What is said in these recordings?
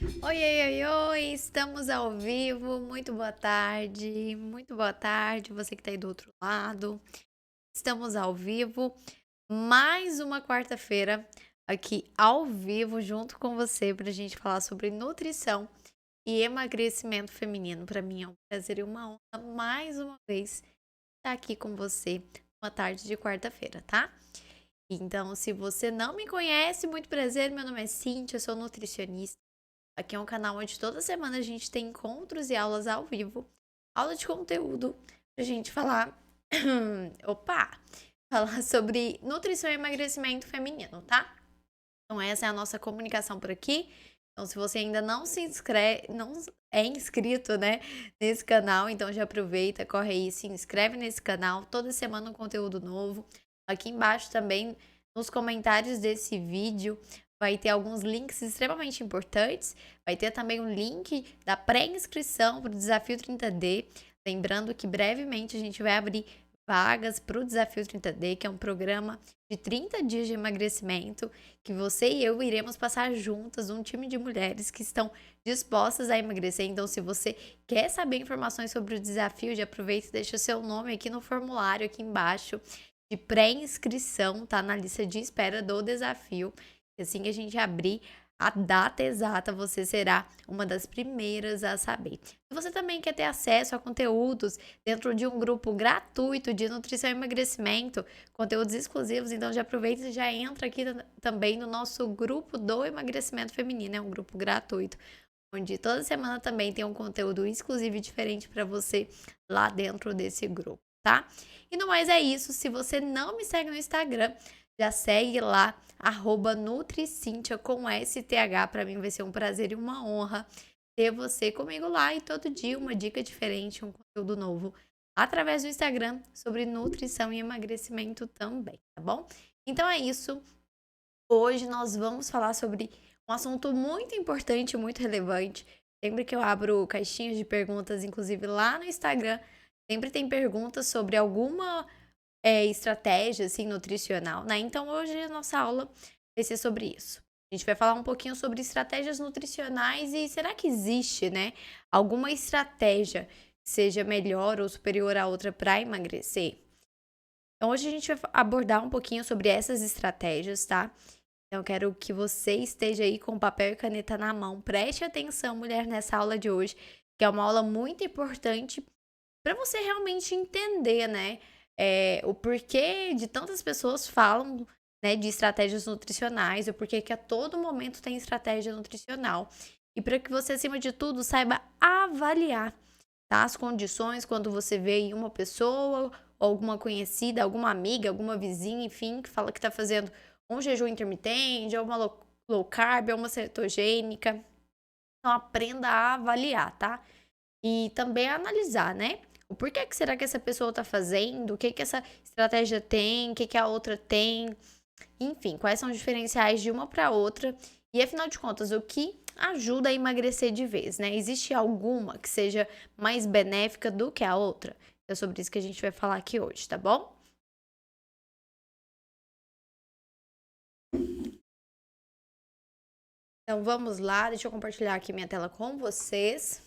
Oi, oi, oi, oi, estamos ao vivo. Muito boa tarde, você que tá aí do outro lado. Estamos ao vivo, mais uma quarta-feira aqui ao vivo junto com você pra gente falar sobre nutrição e emagrecimento feminino. Pra mim é um prazer e uma honra mais uma vez estar aqui com você uma tarde de quarta-feira, tá? Então, se você não me conhece, muito prazer, meu nome é Cíntia, eu sou nutricionista. Aqui é um canal onde toda semana a gente tem encontros e aulas ao vivo, aula de conteúdo pra gente falar, opa, falar sobre nutrição e emagrecimento feminino, tá? Então essa é a nossa comunicação por aqui. Então se você ainda não se inscreve, não é inscrito, né, nesse canal, então já aproveita, corre aí, se inscreve nesse canal, toda semana um conteúdo novo. Aqui embaixo também, nos comentários desse vídeo, vai ter alguns links extremamente importantes. Vai ter também um link da pré-inscrição para o Desafio 30D. Lembrando que brevemente a gente vai abrir vagas para o Desafio 30D, que é um programa de 30 dias de emagrecimento, que você e eu iremos passar juntas, um time de mulheres que estão dispostas a emagrecer. Então, se você quer saber informações sobre o desafio, já aproveita e deixa seu nome aqui no formulário, aqui embaixo, de pré-inscrição, tá na lista de espera do desafio. E assim que a gente abrir a data exata, você será uma das primeiras a saber. Se você também quer ter acesso a conteúdos dentro de um grupo gratuito de nutrição e emagrecimento, conteúdos exclusivos, então já aproveita e já entra aqui também no nosso grupo do emagrecimento feminino, é um grupo gratuito, onde toda semana também tem um conteúdo exclusivo e diferente para você lá dentro desse grupo, tá? E no mais é isso, se você não me segue no Instagram, já segue lá, @NutriCintia com STH, para mim vai ser um prazer e uma honra ter você comigo lá e todo dia uma dica diferente, um conteúdo novo através do Instagram sobre nutrição e emagrecimento também, tá bom? Então é isso. Hoje nós vamos falar sobre um assunto muito importante, muito relevante. Sempre que eu abro caixinhas de perguntas, inclusive lá no Instagram, sempre tem perguntas sobre alguma estratégia assim, nutricional, né? Então hoje a nossa aula vai ser sobre isso. A gente vai falar um pouquinho sobre estratégias nutricionais e será que existe, né, alguma estratégia que seja melhor ou superior à outra para emagrecer? Então hoje a gente vai abordar um pouquinho sobre essas estratégias, tá? Então eu quero que você esteja aí com papel e caneta na mão. Preste atenção, mulher, nessa aula de hoje, que é uma aula muito importante para você realmente entender, né, o porquê de tantas pessoas falam, né, de estratégias nutricionais, o porquê que a todo momento tem estratégia nutricional. E para que você, acima de tudo, saiba avaliar, tá, as condições quando você vê em uma pessoa, ou alguma conhecida, alguma amiga, alguma vizinha, enfim, que fala que está fazendo um jejum intermitente, ou uma low carb, ou uma cetogênica. Então aprenda a avaliar, tá? E também analisar, né? O porquê que será que essa pessoa está fazendo, o que que essa estratégia tem, o que que a outra tem, enfim, quais são os diferenciais de uma para outra e, afinal de contas, o que ajuda a emagrecer de vez, né? Existe alguma que seja mais benéfica do que a outra? É sobre isso que a gente vai falar aqui hoje, tá bom? Então vamos lá, deixa eu compartilhar aqui minha tela com vocês.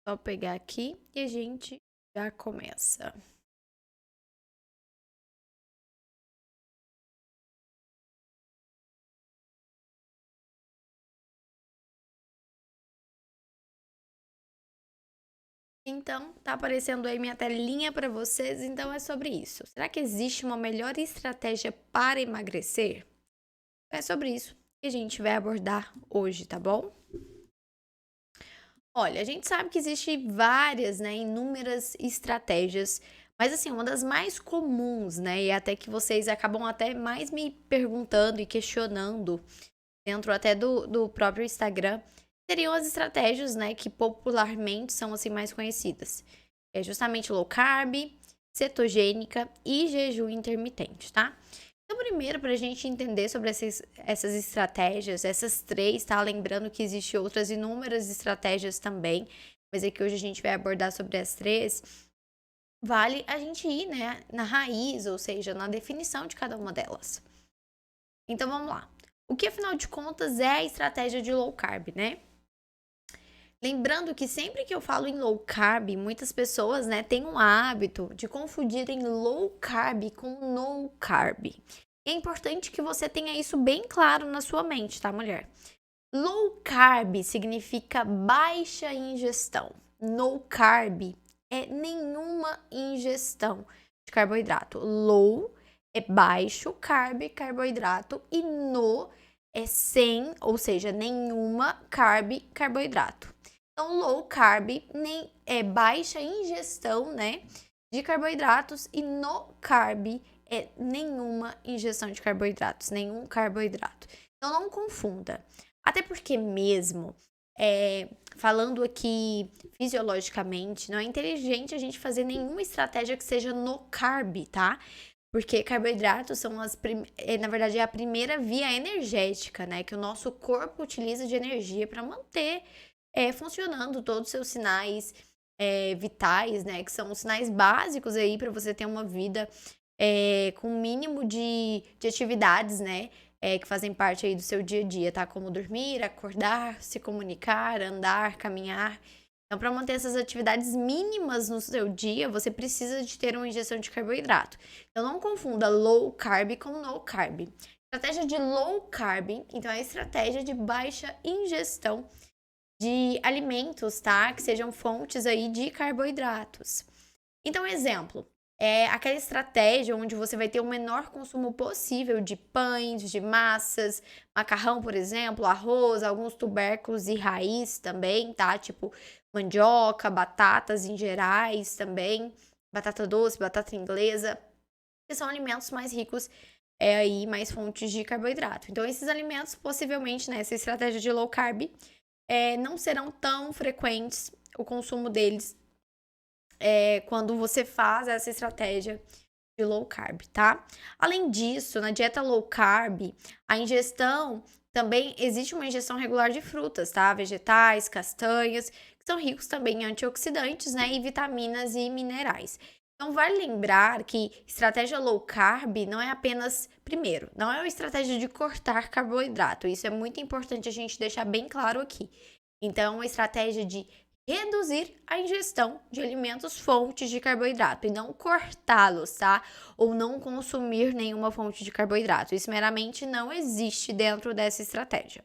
Só pegar aqui e a gente já começa. Então, tá aparecendo aí minha telinha para vocês, então é sobre isso. Será que existe uma melhor estratégia para emagrecer? É sobre isso que a gente vai abordar hoje, tá bom? Olha, a gente sabe que existe várias, né, inúmeras estratégias, mas assim, uma das mais comuns, né, e até que vocês acabam até mais me perguntando e questionando dentro até do próprio Instagram, seriam as estratégias, né, que popularmente são assim mais conhecidas. É justamente low carb, cetogênica e jejum intermitente, tá? Então, primeiro, para a gente entender sobre essas estratégias, essas três, tá? Lembrando que existem outras inúmeras estratégias também, mas aqui hoje a gente vai abordar sobre as três. vale a gente ir, né, na raiz, ou seja, na definição de cada uma delas. Então vamos lá. O que afinal de contas é a estratégia de low carb, né? Lembrando que sempre que eu falo em low carb, muitas pessoas, né, têm um hábito de confundirem low carb com no carb. É importante que você tenha isso bem claro na sua mente, tá, mulher? Low carb significa baixa ingestão. No carb é nenhuma ingestão de carboidrato. Low é baixo carb, carboidrato, e no é sem, ou seja, nenhuma carb, carboidrato. Então, low carb nem é baixa ingestão, né, de carboidratos, e no carb é nenhuma ingestão de carboidratos, nenhum carboidrato. Então, não confunda. Até porque mesmo, falando aqui fisiologicamente, não é inteligente a gente fazer nenhuma estratégia que seja no carb, tá? Porque carboidratos são na verdade, é a primeira via energética, né? Que o nosso corpo utiliza de energia para manter funcionando todos os seus sinais vitais, né? Que são os sinais básicos aí para você ter uma vida com o mínimo de atividades, né? Que fazem parte aí do seu dia a dia, tá? Como dormir, acordar, se comunicar, andar, caminhar. Então, para manter essas atividades mínimas no seu dia, você precisa de ter uma ingestão de carboidrato. Então, não confunda low carb com no carb. Estratégia de low carb, então, é a estratégia de baixa ingestão de alimentos, tá? Que sejam fontes aí de carboidratos. Então, exemplo, é aquela estratégia onde você vai ter o menor consumo possível de pães, de massas, macarrão, por exemplo, arroz, alguns tubérculos e raiz também, tá? Tipo mandioca, batatas em gerais também, batata doce, batata inglesa, que são alimentos mais ricos aí, mais fontes de carboidrato. Então, esses alimentos, possivelmente, nessa estratégia de low carb, não serão tão frequentes o consumo deles quando você faz essa estratégia de low carb, tá? Além disso, na dieta low carb, a ingestão também existe uma ingestão regular de frutas, tá? Vegetais, castanhas, que são ricos também em antioxidantes, né? E vitaminas e minerais. Então, vale lembrar que estratégia low carb não é apenas, primeiro, não é uma estratégia de cortar carboidrato. Isso é muito importante a gente deixar bem claro aqui. Então, é uma estratégia de reduzir a ingestão de alimentos fontes de carboidrato e não cortá-los, tá? Ou não consumir nenhuma fonte de carboidrato. Isso meramente não existe dentro dessa estratégia.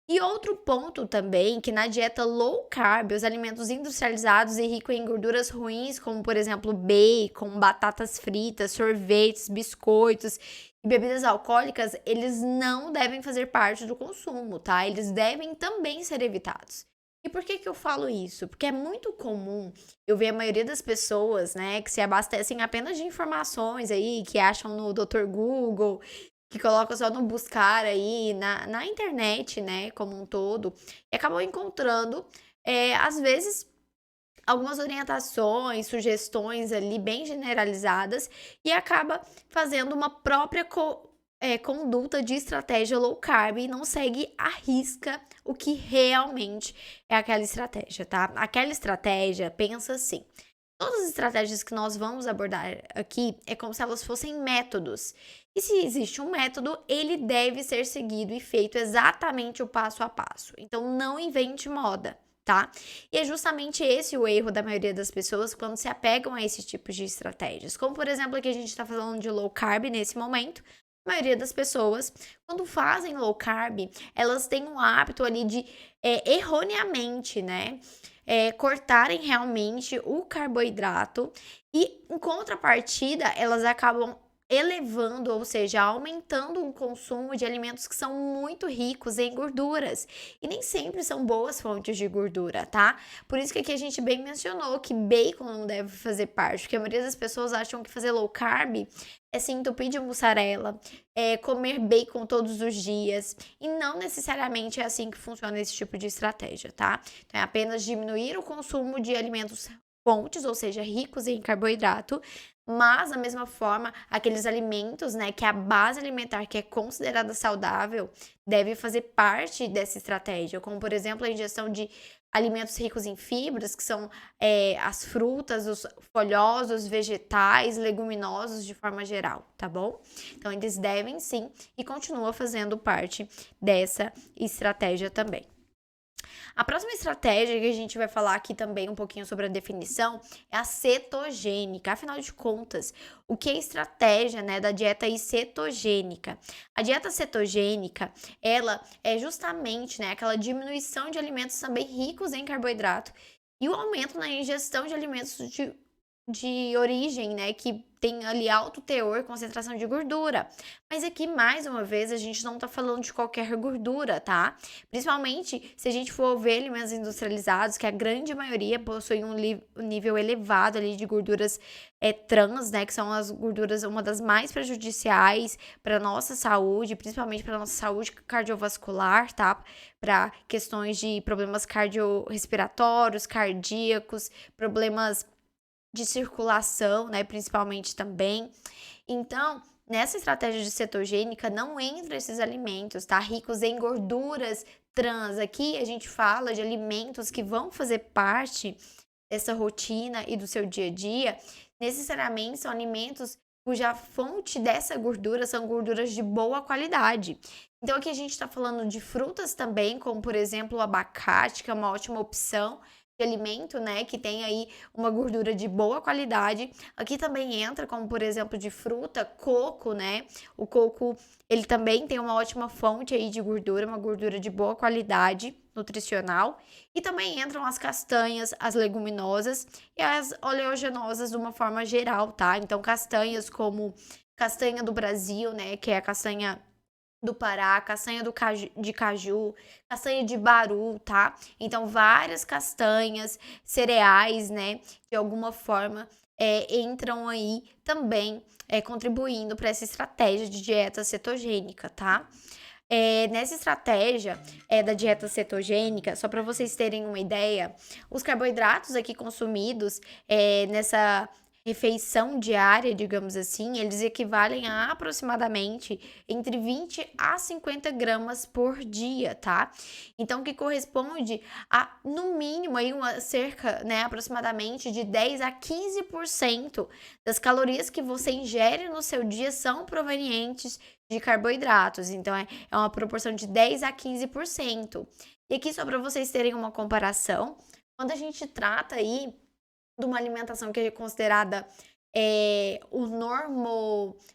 E outro ponto também, que na dieta low carb, os alimentos industrializados e ricos em gorduras ruins, como por exemplo bacon, batatas fritas, sorvetes, biscoitos e bebidas alcoólicas, eles não devem fazer parte do consumo, tá? Eles devem também ser evitados. E por que eu falo isso? Porque é muito comum eu ver a maioria das pessoas, né, que se abastecem apenas de informações aí, que acham no Dr. Google, que colocam só no buscar aí, na internet, né, como um todo, e acabam encontrando, às vezes, algumas orientações, sugestões ali bem generalizadas, e acaba fazendo uma própria conduta de estratégia low carb e não segue à risca o que realmente é aquela estratégia, tá? Aquela estratégia, pensa assim, todas as estratégias que nós vamos abordar aqui é como se elas fossem métodos. E se existe um método, ele deve ser seguido e feito exatamente o passo a passo. Então, não invente moda, tá? E é justamente esse o erro da maioria das pessoas quando se apegam a esse tipo de estratégias. Como, por exemplo, aqui a gente está falando de low carb nesse momento. A maioria das pessoas, quando fazem low carb, elas têm um hábito ali de, erroneamente, né? Cortarem realmente o carboidrato e, em contrapartida, elas acabam elevando, ou seja, aumentando o consumo de alimentos que são muito ricos em gorduras. E nem sempre são boas fontes de gordura, tá? Por isso que aqui a gente bem mencionou que bacon não deve fazer parte, porque a maioria das pessoas acham que fazer low carb é se entupir de mussarela, comer bacon todos os dias, e não necessariamente é assim que funciona esse tipo de estratégia, tá? Então é apenas diminuir o consumo de alimentos fontes, ou seja, ricos em carboidrato, mas da mesma forma, aqueles alimentos, né, que a base alimentar que é considerada saudável, deve fazer parte dessa estratégia, como por exemplo a ingestão de alimentos ricos em fibras, que são as frutas, os folhosos, vegetais, leguminosos de forma geral, tá bom? Então, eles devem sim e continua fazendo parte dessa estratégia também. A próxima estratégia que a gente vai falar aqui também um pouquinho sobre a definição é a cetogênica. Afinal de contas, o que é a estratégia, né, da dieta cetogênica? A dieta cetogênica, ela é justamente, né, aquela diminuição de alimentos também ricos em carboidrato e o aumento na ingestão de alimentos de origem, né, que tem ali alto teor, concentração de gordura. Mas aqui, mais uma vez, a gente não tá falando de qualquer gordura, tá? Principalmente se a gente for ver alimentos industrializados, que a grande maioria possui um nível elevado ali de gorduras trans, né, que são as gorduras, uma das mais prejudiciais para nossa saúde, principalmente para nossa saúde cardiovascular, tá? Para questões de problemas cardiorrespiratórios, cardíacos, problemas de circulação, né, principalmente também. Então, nessa estratégia de cetogênica não entra esses alimentos, tá? Ricos em gorduras trans. Aqui a gente fala de alimentos que vão fazer parte dessa rotina e do seu dia a dia. Necessariamente são alimentos cuja fonte dessa gordura são gorduras de boa qualidade. Então aqui a gente está falando de frutas também, como por exemplo o abacate, que é uma ótima opção de alimento, né, que tem aí uma gordura de boa qualidade. Aqui também entra, como por exemplo, de fruta, coco, né? O coco, ele também tem uma ótima fonte aí de gordura, uma gordura de boa qualidade nutricional. E também entram as castanhas, as leguminosas e as oleaginosas de uma forma geral, tá? Então, castanhas como castanha do Brasil, né, que é a castanha do Pará, castanha de caju, castanha de baru, tá? Então, várias castanhas, cereais, né? De alguma forma, entram aí também contribuindo para essa estratégia de dieta cetogênica, tá? Nessa estratégia da dieta cetogênica, só para vocês terem uma ideia, os carboidratos aqui consumidos nessa refeição diária, digamos assim, eles equivalem a aproximadamente entre 20 a 50 gramas por dia, tá? Então, que corresponde a, no mínimo, aí cerca, né, aproximadamente de 10 a 15% das calorias que você ingere no seu dia são provenientes de carboidratos. Então, é uma proporção de 10 a 15%. E aqui, só para vocês terem uma comparação, quando a gente trata aí de uma alimentação que é considerada o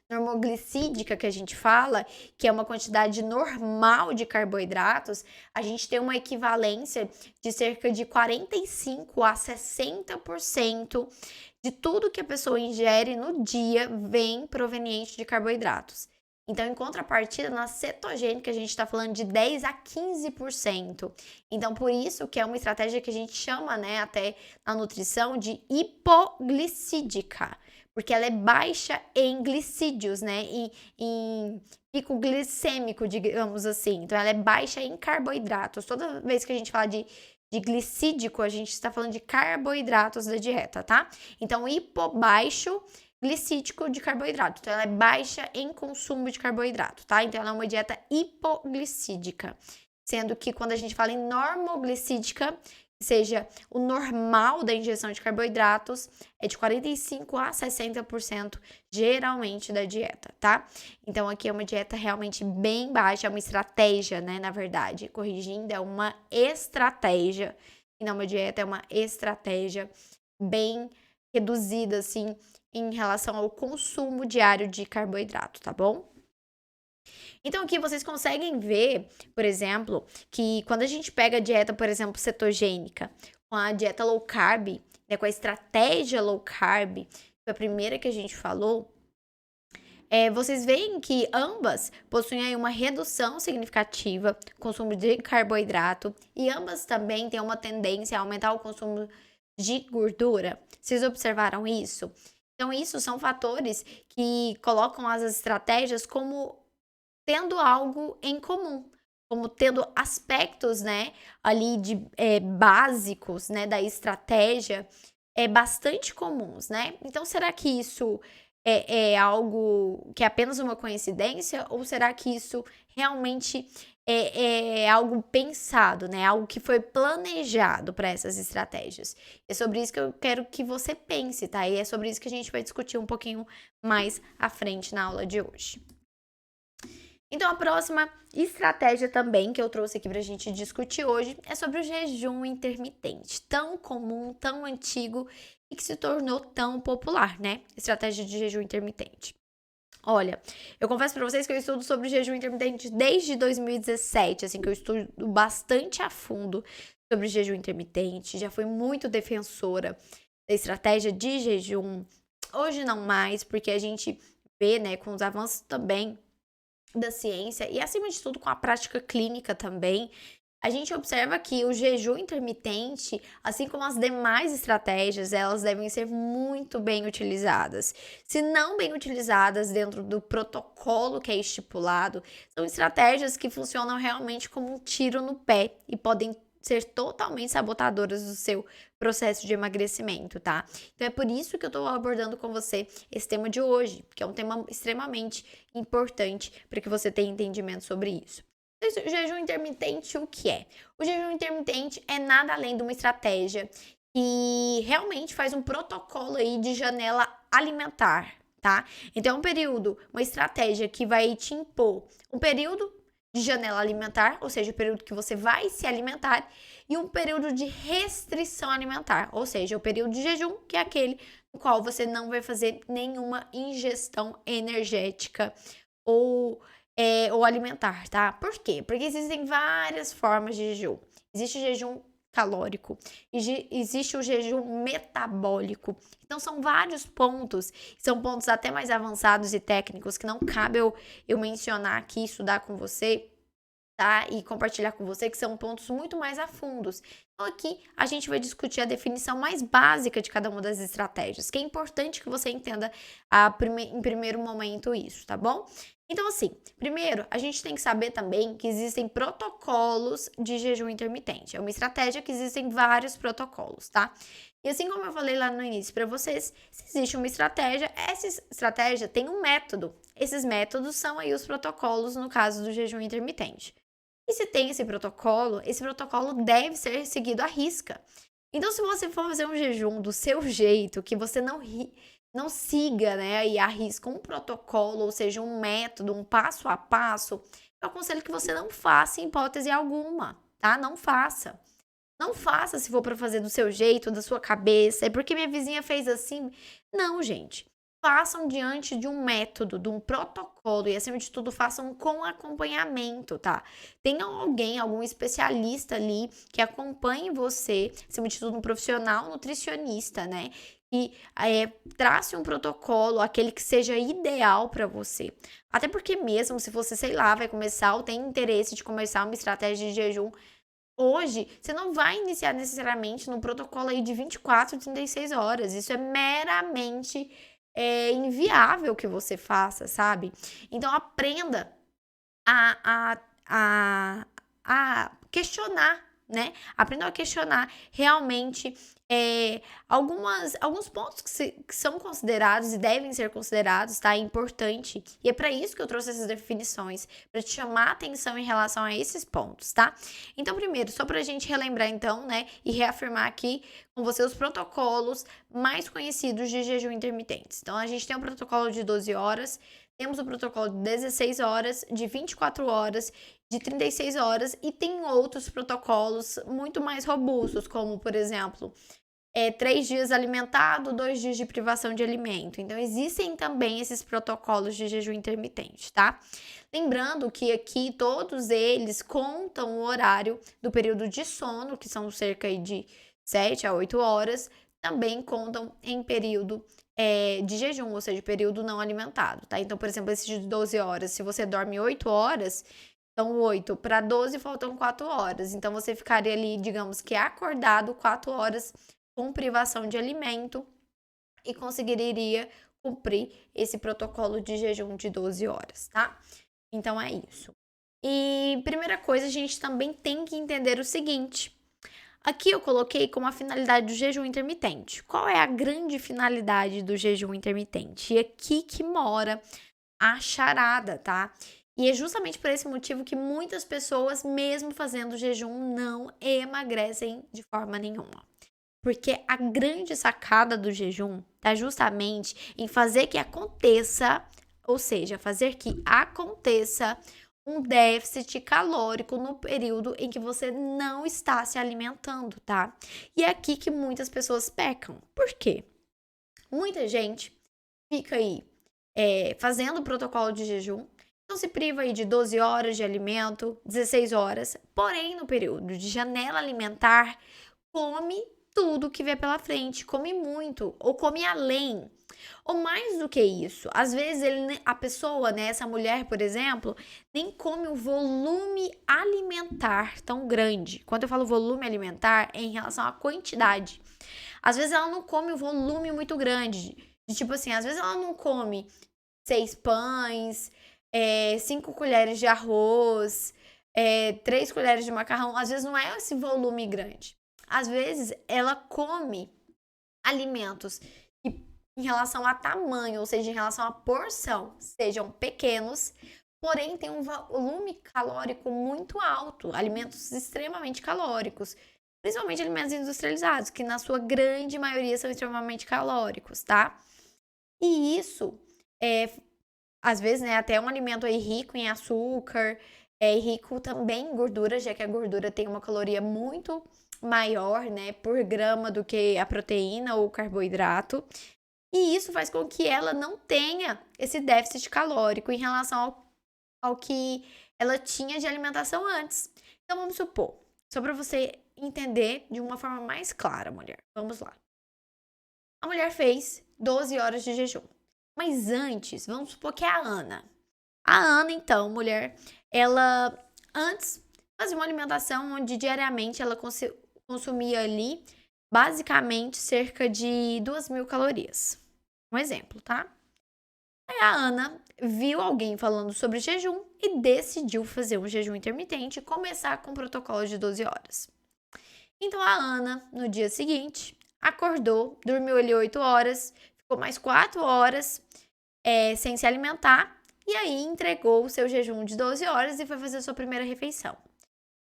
normoglicídica, que a gente fala, que é uma quantidade normal de carboidratos, a gente tem uma equivalência de cerca de 45 a 60% de tudo que a pessoa ingere no dia vem proveniente de carboidratos. Então, em contrapartida, na cetogênica, a gente está falando de 10 a 15%. Então, por isso que é uma estratégia que a gente chama, né, até na nutrição, de hipoglicídica. Porque ela é baixa em glicídios, né, em pico glicêmico, digamos assim. Então, ela é baixa em carboidratos. Toda vez que a gente fala de glicídico, a gente está falando de carboidratos da dieta, tá? Então, hipobaixo glicídico de carboidrato. Então, ela é baixa em consumo de carboidrato, tá? Então, ela é uma dieta hipoglicídica. Sendo que quando a gente fala em normoglicídica, que seja o normal da ingestão de carboidratos, é de 45 a 60% geralmente da dieta, tá? Então, aqui é uma dieta realmente bem baixa, é uma estratégia, né? Na verdade, corrigindo, é uma estratégia. E não uma dieta, é uma estratégia bem reduzida, assim, em relação ao consumo diário de carboidrato, tá bom? Então, aqui vocês conseguem ver, por exemplo, que quando a gente pega a dieta, por exemplo, cetogênica, com a dieta low carb, né, com a estratégia low carb, que foi a primeira que a gente falou, vocês veem que ambas possuem aí uma redução significativa do consumo de carboidrato e ambas também têm uma tendência a aumentar o consumo de gordura. Vocês observaram isso? Então, isso são fatores que colocam as estratégias como tendo algo em comum, como tendo aspectos, né, ali de básicos, né, da estratégia bastante comuns, né? Então, será que isso é algo que é apenas uma coincidência ou será que isso realmente é algo pensado, né? Algo que foi planejado para essas estratégias. É sobre isso que eu quero que você pense, tá? E é sobre isso que a gente vai discutir um pouquinho mais à frente na aula de hoje. Então, a próxima estratégia também que eu trouxe aqui pra gente discutir hoje é sobre o jejum intermitente, tão comum, tão antigo e que se tornou tão popular, né? Estratégia de jejum intermitente. Olha, eu confesso pra vocês que eu estudo sobre jejum intermitente desde 2017, assim, que eu estudo bastante a fundo sobre jejum intermitente, já fui muito defensora da estratégia de jejum. Hoje não mais, porque a gente vê, né, com os avanços também da ciência e, acima de tudo, com a prática clínica também, a gente observa que o jejum intermitente, assim como as demais estratégias, elas devem ser muito bem utilizadas. Se não bem utilizadas dentro do protocolo que é estipulado, são estratégias que funcionam realmente como um tiro no pé e podem ser totalmente sabotadoras do seu processo de emagrecimento, tá? Então é por isso que eu tô abordando com você esse tema de hoje, que é um tema extremamente importante para que você tenha entendimento sobre isso. O jejum intermitente, o que é? O jejum intermitente é nada além de uma estratégia que realmente faz um protocolo aí de janela alimentar, tá? Então, é um período, uma estratégia que vai te impor um período de janela alimentar, ou seja, o período que você vai se alimentar, e um período de restrição alimentar, ou seja, o período de jejum, que é aquele no qual você não vai fazer nenhuma ingestão energética ou alimentar, tá? Por quê? Porque existem várias formas de jejum. Existe o jejum calórico, existe o jejum metabólico. Então, são vários pontos, são pontos até mais avançados e técnicos que não cabe eu mencionar aqui, estudar com você, tá? E compartilhar com você, que são pontos muito mais a fundos. Então, aqui a gente vai discutir a definição mais básica de cada uma das estratégias, que é importante que você entenda em primeiro momento isso, tá bom? Então, assim, primeiro, a gente tem que saber também que existem protocolos de jejum intermitente. É uma estratégia que existem vários protocolos, tá? E assim como eu falei lá no início para vocês, se existe uma estratégia, essa estratégia tem um método. Esses métodos são aí os protocolos no caso do jejum intermitente. E se tem esse protocolo deve ser seguido à risca. Então, se você for fazer um jejum do seu jeito, que você não siga, né, e arrisca um protocolo, ou seja, um método, um passo a passo, eu aconselho que você não faça em hipótese alguma, tá? Não faça. Não faça se for para fazer do seu jeito, da sua cabeça, é porque minha vizinha fez assim. Não, gente. Façam diante de um método, de um protocolo e, acima de tudo, façam com acompanhamento, tá? Tenha alguém, algum especialista ali que acompanhe você, acima de tudo, um profissional nutricionista, né? E trace um protocolo, aquele que seja ideal para você. Até porque mesmo se você, sei lá, vai começar ou tem interesse de começar uma estratégia de jejum, hoje, você não vai iniciar necessariamente no protocolo aí de 24, 36 horas. Isso é meramente inviável que você faça, sabe? Então, aprenda a, a, a questionar, né? Aprenda a questionar realmente alguns pontos que são considerados e devem ser considerados, tá? É importante. E é para isso que eu trouxe essas definições, para te chamar a atenção em relação a esses pontos, tá? Então, primeiro, só pra gente relembrar então, né, e reafirmar aqui com você os protocolos mais conhecidos de jejum intermitentes. Então, a gente tem o protocolo de 12 horas, temos o protocolo de 16 horas, de 24 horas, de 36 horas e tem outros protocolos muito mais robustos, como, por exemplo, 3 dias alimentado, 2 dias de privação de alimento. Então, existem também esses protocolos de jejum intermitente, tá? Lembrando que aqui todos eles contam o horário do período de sono, que são cerca de 7 a 8 horas, também contam em período de jejum, ou seja, período não alimentado, tá? Então, por exemplo, esse de 12 horas, se você dorme 8 horas, então 8 para 12 faltam 4 horas. Então, você ficaria ali, digamos que acordado 4 horas com privação de alimento e conseguiria cumprir esse protocolo de jejum de 12 horas, tá? Então, é isso. E primeira coisa, a gente também tem que entender o seguinte. Aqui eu coloquei como a finalidade do jejum intermitente. Qual é a grande finalidade do jejum intermitente? E aqui que mora a charada, tá? E é justamente por esse motivo que muitas pessoas, mesmo fazendo jejum, não emagrecem de forma nenhuma. Porque a grande sacada do jejum tá justamente em fazer que aconteça, ou seja, fazer que aconteça um déficit calórico no período em que você não está se alimentando, tá? E é aqui que muitas pessoas pecam. Por quê? Muita gente fica aí fazendo o protocolo de jejum, então se priva aí de 12 horas de alimento, 16 horas, porém no período de janela alimentar, come tudo que vê pela frente, come muito, ou come além. Ou mais do que isso, às vezes a pessoa, né, essa mulher, por exemplo, nem come um volume alimentar tão grande. Quando eu falo volume alimentar, é em relação à quantidade. Às vezes ela não come um volume muito grande. De tipo assim, às vezes ela não come 6 pães, 5 colheres de arroz, 3 colheres de macarrão. Às vezes não é esse volume grande. Às vezes ela come alimentos que, em relação a tamanho, ou seja, em relação à porção, sejam pequenos, porém tem um volume calórico muito alto, alimentos extremamente calóricos, principalmente alimentos industrializados, que na sua grande maioria são extremamente calóricos, tá? E isso às vezes, né, até um alimento aí rico em açúcar, rico também em gordura, já que a gordura tem uma caloria muito maior, né, por grama do que a proteína ou o carboidrato. E isso faz com que ela não tenha esse déficit calórico em relação ao que ela tinha de alimentação antes. Então, vamos supor, só para você entender de uma forma mais clara, mulher. Vamos lá. A mulher fez 12 horas de jejum. Mas antes, vamos supor que é a Ana. A Ana, então, mulher, ela antes fazia uma alimentação onde diariamente ela consumia ali basicamente cerca de 2.000 calorias. Um exemplo, tá? Aí a Ana viu alguém falando sobre jejum e decidiu fazer um jejum intermitente e começar com o protocolo de 12 horas. Então a Ana, no dia seguinte, acordou, dormiu ali 8 horas, ficou mais 4 horas sem se alimentar e aí entregou o seu jejum de 12 horas e foi fazer a sua primeira refeição.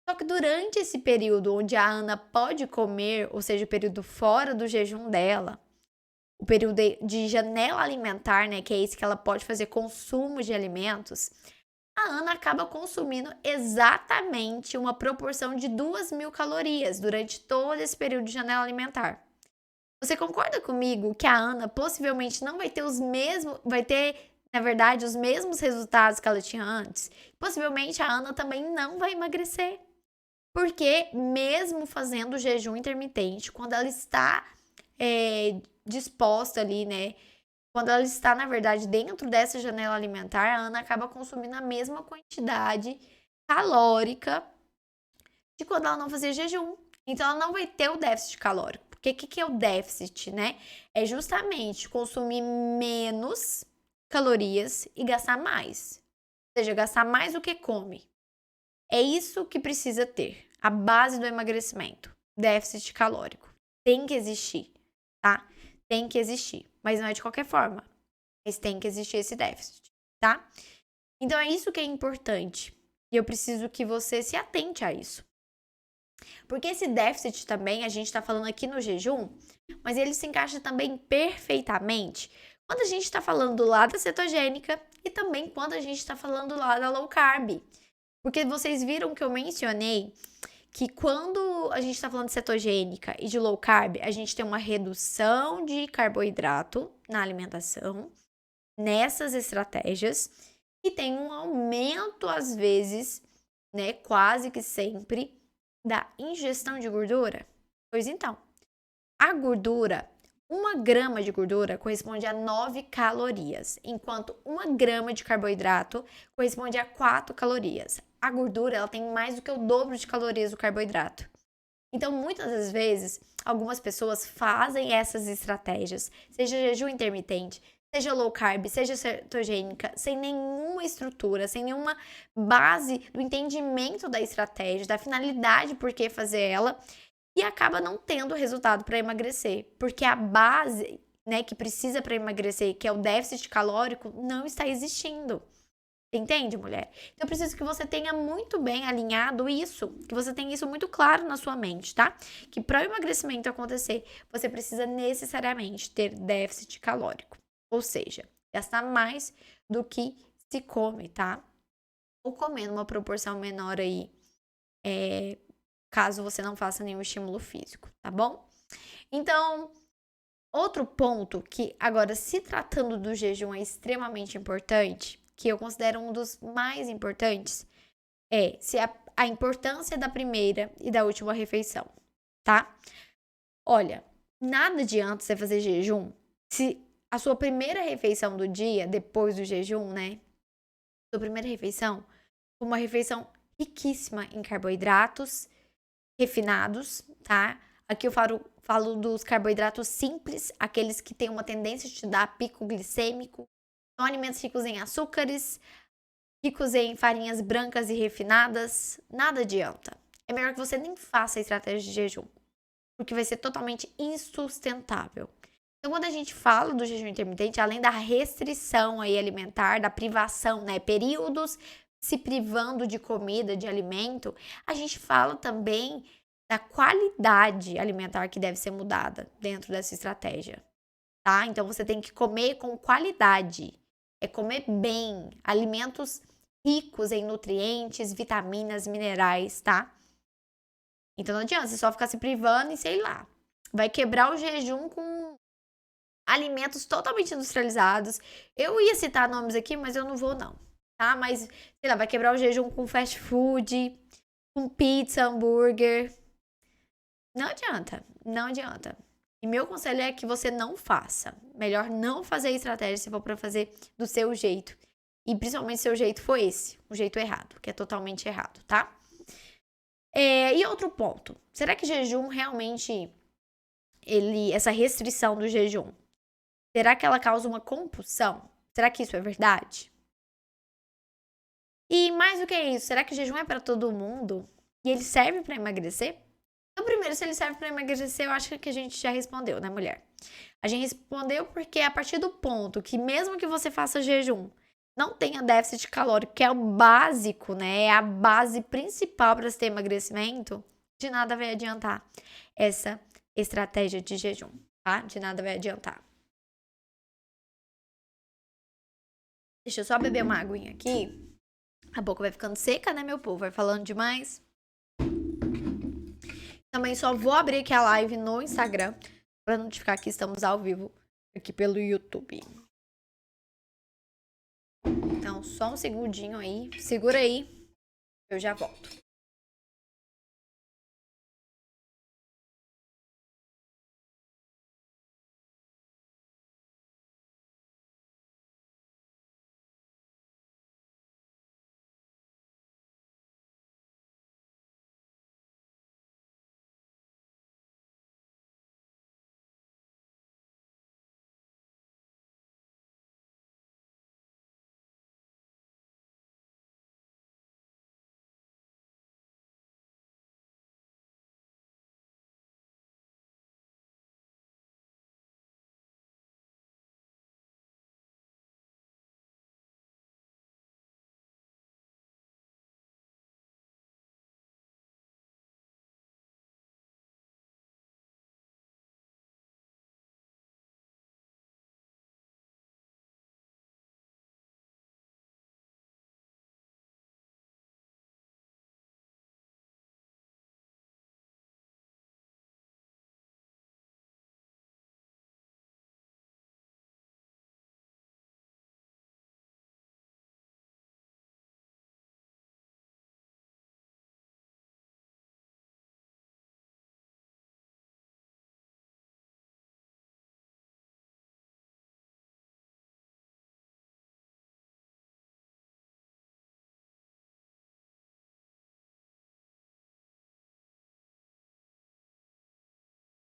Só que durante esse período onde a Ana pode comer, ou seja, o período fora do jejum dela, o período de janela alimentar, né, que é esse que ela pode fazer consumo de alimentos, a Ana acaba consumindo exatamente uma proporção de 2.000 calorias durante todo esse período de janela alimentar. Você concorda comigo que a Ana possivelmente não vai ter na verdade, os mesmos resultados que ela tinha antes? Possivelmente a Ana também não vai emagrecer. Porque mesmo fazendo o jejum intermitente, quando ela está disposta ali, né? Quando ela está, na verdade, dentro dessa janela alimentar, a Ana acaba consumindo a mesma quantidade calórica de quando ela não fazia jejum. Então, ela não vai ter o déficit calórico. Porque o que é o déficit, né? É justamente consumir menos calorias e gastar mais. Ou seja, gastar mais do que come. É isso que precisa ter. A base do emagrecimento. Déficit calórico. Tem que existir, tá? Tem que existir. Mas não é de qualquer forma. Mas tem que existir esse déficit, tá? Então é isso que é importante. E eu preciso que você se atente a isso. Porque esse déficit também, a gente está falando aqui no jejum, mas ele se encaixa também perfeitamente quando a gente está falando lá da cetogênica e também quando a gente está falando lá da low carb. Porque vocês viram que eu mencionei que quando a gente está falando de cetogênica e de low carb, a gente tem uma redução de carboidrato na alimentação, nessas estratégias, e tem um aumento, às vezes, né, quase que sempre, da ingestão de gordura. Pois então, a gordura, 1 grama de gordura corresponde a 9 calorias, enquanto 1 grama de carboidrato corresponde a 4 calorias. A gordura, ela tem mais do que o dobro de calorias do carboidrato. Então, muitas das vezes, algumas pessoas fazem essas estratégias, seja jejum intermitente, seja low carb, seja cetogênica, sem nenhuma estrutura, sem nenhuma base do entendimento da estratégia, da finalidade por que fazer ela, e acaba não tendo resultado para emagrecer, porque a base, né, que precisa para emagrecer, que é o déficit calórico, não está existindo. Entende, mulher? Então, eu preciso que você tenha muito bem alinhado isso, que você tenha isso muito claro na sua mente, tá? Que para o emagrecimento acontecer, você precisa necessariamente ter déficit calórico. Ou seja, gastar mais do que se come, tá? Ou comendo uma proporção menor aí, caso você não faça nenhum estímulo físico, tá bom? Então, outro ponto que, agora, se tratando do jejum é extremamente importante, que eu considero um dos mais importantes, é se a importância da primeira e da última refeição, tá? Olha, nada adianta você fazer jejum se a sua primeira refeição do dia, depois do jejum, né? Sua primeira refeição, uma refeição riquíssima em carboidratos refinados, tá? Aqui eu falo dos carboidratos simples, aqueles que têm uma tendência de te dar pico glicêmico. São alimentos ricos em açúcares, ricos em farinhas brancas e refinadas. Nada adianta. É melhor que você nem faça a estratégia de jejum, porque vai ser totalmente insustentável. Então, quando a gente fala do jejum intermitente, além da restrição aí alimentar, da privação, né, períodos se privando de comida, de alimento, a gente fala também da qualidade alimentar que deve ser mudada dentro dessa estratégia, tá? Então, você tem que comer com qualidade, é comer bem, alimentos ricos em nutrientes, vitaminas, minerais, tá? Então, não adianta você só ficar se privando e sei lá, vai quebrar o jejum com alimentos totalmente industrializados. Eu ia citar nomes aqui, mas eu não vou não, tá? Mas, sei lá, vai quebrar o jejum com fast food, com pizza, hambúrguer. Não adianta, não adianta. E meu conselho é que você não faça. Melhor não fazer a estratégia se for para fazer do seu jeito. E principalmente se o seu jeito for esse, o jeito errado, que é totalmente errado, tá? E outro ponto. Será que jejum realmente, essa restrição do jejum, será que ela causa uma compulsão? Será que isso é verdade? E mais do que isso, será que o jejum é para todo mundo? E ele serve para emagrecer? Então, primeiro, se ele serve para emagrecer, eu acho que a gente já respondeu, né, mulher? A gente respondeu porque a partir do ponto que mesmo que você faça jejum, não tenha déficit calórico, que é o básico, né? É a base principal para ter emagrecimento, de nada vai adiantar essa estratégia de jejum, tá? De nada vai adiantar. Deixa eu só beber uma aguinha aqui. A boca vai ficando seca, né, meu povo? Vai falando demais. Também só vou abrir aqui a live no Instagram para notificar que estamos ao vivo aqui pelo YouTube. Então, só um segundinho aí. Segura aí. Eu já volto.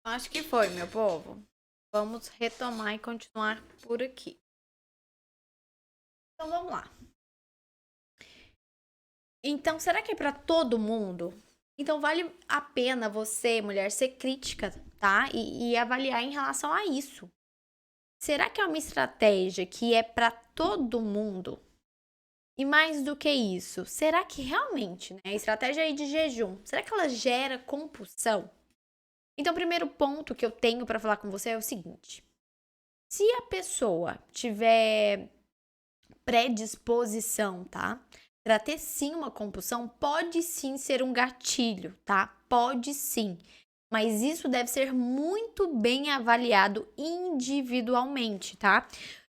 Acho que foi, meu povo. Vamos retomar e continuar por aqui. Então, vamos lá. Então, será que é para todo mundo? Então, vale a pena você, mulher, ser crítica, tá? E avaliar em relação a isso. Será que é uma estratégia que é para todo mundo? E mais do que isso, será que realmente, né, a estratégia aí de jejum, será que ela gera compulsão? Então, o primeiro ponto que eu tenho para falar com você é o seguinte: se a pessoa tiver predisposição, tá? Para ter sim uma compulsão, pode sim ser um gatilho, tá? Pode sim. Mas isso deve ser muito bem avaliado individualmente, tá?